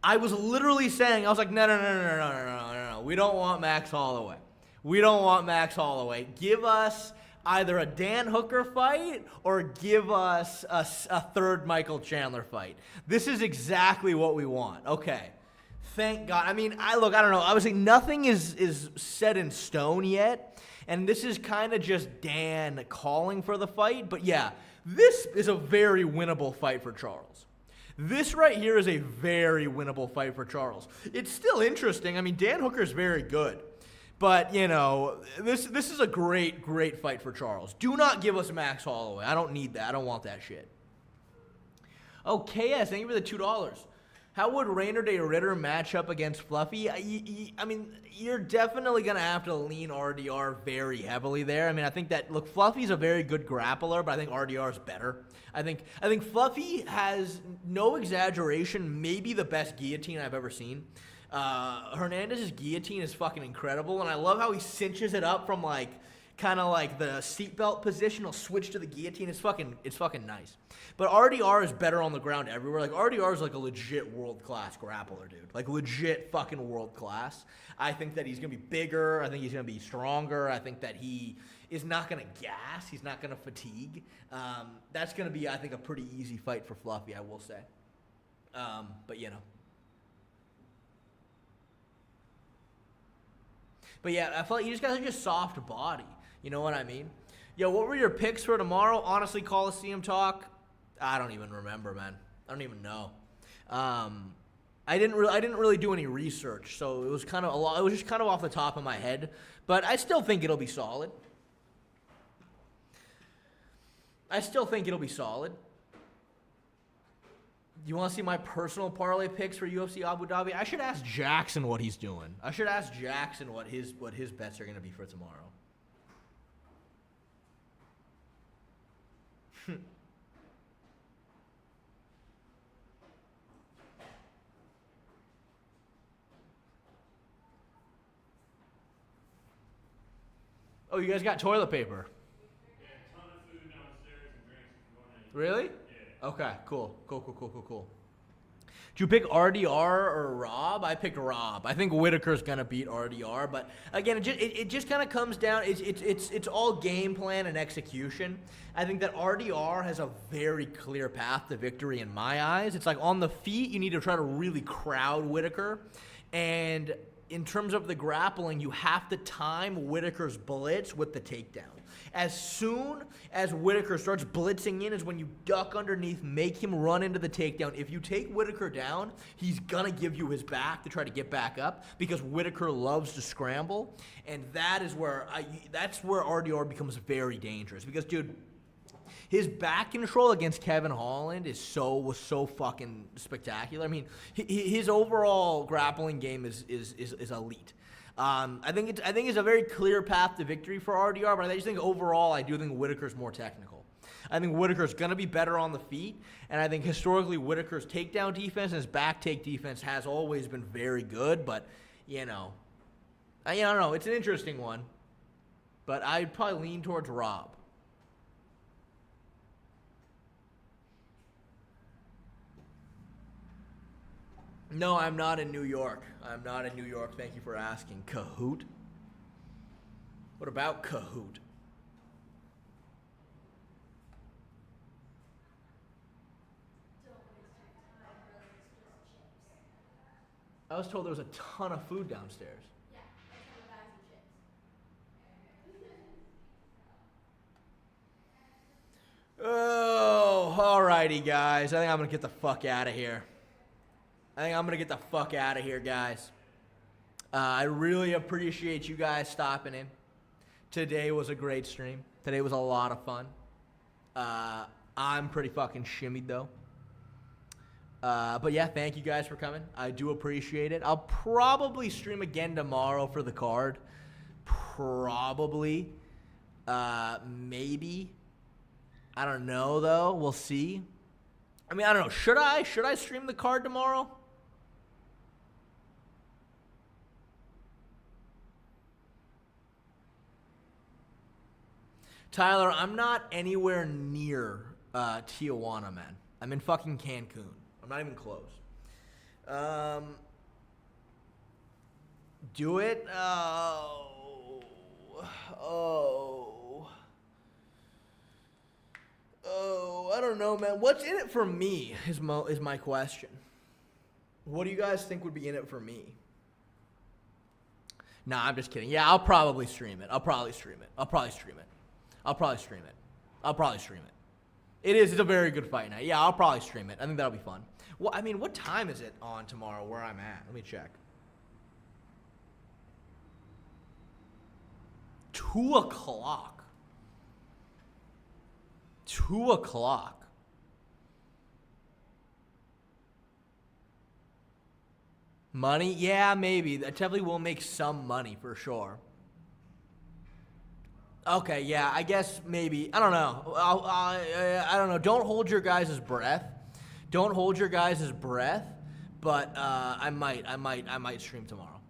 S1: I was literally saying, I was like, no. We don't want Max Holloway. We don't want Max Holloway. Give us either a Dan Hooker fight or give us a third Michael Chandler fight. This is exactly what we want. Okay. Thank God. I mean, I don't know. Obviously, nothing is set in stone yet. And this is kind of just Dan calling for the fight. But yeah, this is a very winnable fight for Charles. This right here is a very winnable fight for Charles. It's still interesting. I mean, Dan Hooker is very good. But, you know, this is a great fight for Charles. Do not give us Max Holloway. I don't need that. I don't want that shit. Oh, KS, thank you for the $2. How would Rinner De Ridder match up against Fluffy? I mean, you're definitely going to have to lean RDR very heavily there. I mean, I think that, look, Fluffy's a very good grappler, but I think RDR is better. I think Fluffy has, no exaggeration, maybe the best guillotine I've ever seen. Hernandez's guillotine is fucking incredible, and I love how he cinches it up from like kind of like the seatbelt position. He'll switch to the guillotine. It's fucking nice. But RDR is better on the ground everywhere. Like RDR is like a legit world-class grappler, dude. Like legit fucking world-class. I think that he's gonna be bigger. I think he's gonna be stronger. I think that he is not gonna gas. He's not gonna fatigue. That's gonna be, I think, a pretty easy fight for Fluffy, I will say. But you know. But yeah, I feel like you just got such a soft body. You know what I mean? Yo, what were your picks for tomorrow? Honestly, Coliseum talk? I don't even remember, man. I don't even know. I didn't really do any research, so it was kind of a lot. It was just kind of off the top of my head. But I still think it'll be solid. You want to see my personal parlay picks for UFC Abu Dhabi? I should ask Jackson what he's doing. I should ask Jackson what his bets are going to be for tomorrow. Oh, you guys got toilet paper?
S4: Yeah, a ton of food downstairs and drinks if you want anything.
S1: Really?
S4: Yeah.
S1: Okay, cool. Did you pick RDR or Rob? I picked Rob. I think Whitaker's gonna beat RDR, but again, it just kind of comes down. It's all game plan and execution. I think that RDR has a very clear path to victory in my eyes. It's like on the feet, you need to try to really crowd Whitaker. And in terms of the grappling, you have to time Whitaker's blitz with the takedown. As soon as Whitaker starts blitzing in is when you duck underneath, make him run into the takedown. If you take Whitaker down, he's going to give you his back to try to get back up because Whitaker loves to scramble. And that is where that's where RDR becomes very dangerous because, dude, his back control against Kevin Holland was so fucking spectacular. I mean, his overall grappling game is elite. I think it's a very clear path to victory for RDR, but I just think overall I do think Whitaker's more technical. I think Whitaker's going to be better on the feet, and I think historically Whitaker's takedown defense and his back take defense has always been very good, but, I don't know. It's an interesting one, but I'd probably lean towards Rob. No, I'm not in New York. I'm not in New York. Thank you for asking. Kahoot? What about Kahoot? I was told there was a ton of food downstairs.
S2: Yeah, that's how the bags of chips.
S1: Oh, alrighty, guys. I think I'm going to get the fuck out of here. Guys. I really appreciate you guys stopping in. Today was a great stream. Today was a lot of fun. I'm pretty fucking shimmied, though. But yeah, thank you guys for coming. I do appreciate it. I'll probably stream again tomorrow for the card. Probably. Maybe. I don't know, though. We'll see. I mean, I don't know. Should I stream the card tomorrow? Tyler, I'm not anywhere near Tijuana, man. I'm in fucking Cancun. I'm not even close. Do it? Oh, I don't know, man. What's in it for me is my question. What do you guys think would be in it for me? Nah, I'm just kidding. Yeah, I'll probably stream it. It's a very good fight night. Yeah, I'll probably stream it. I think that'll be fun. Well, I mean, what time is it on tomorrow where I'm at? Let me check. 2 o'clock. 2 o'clock. Money? Yeah, maybe. I definitely will make some money for sure. Okay, yeah, I guess maybe. I don't know. I don't know. Don't hold your guys' breath. But I might stream tomorrow.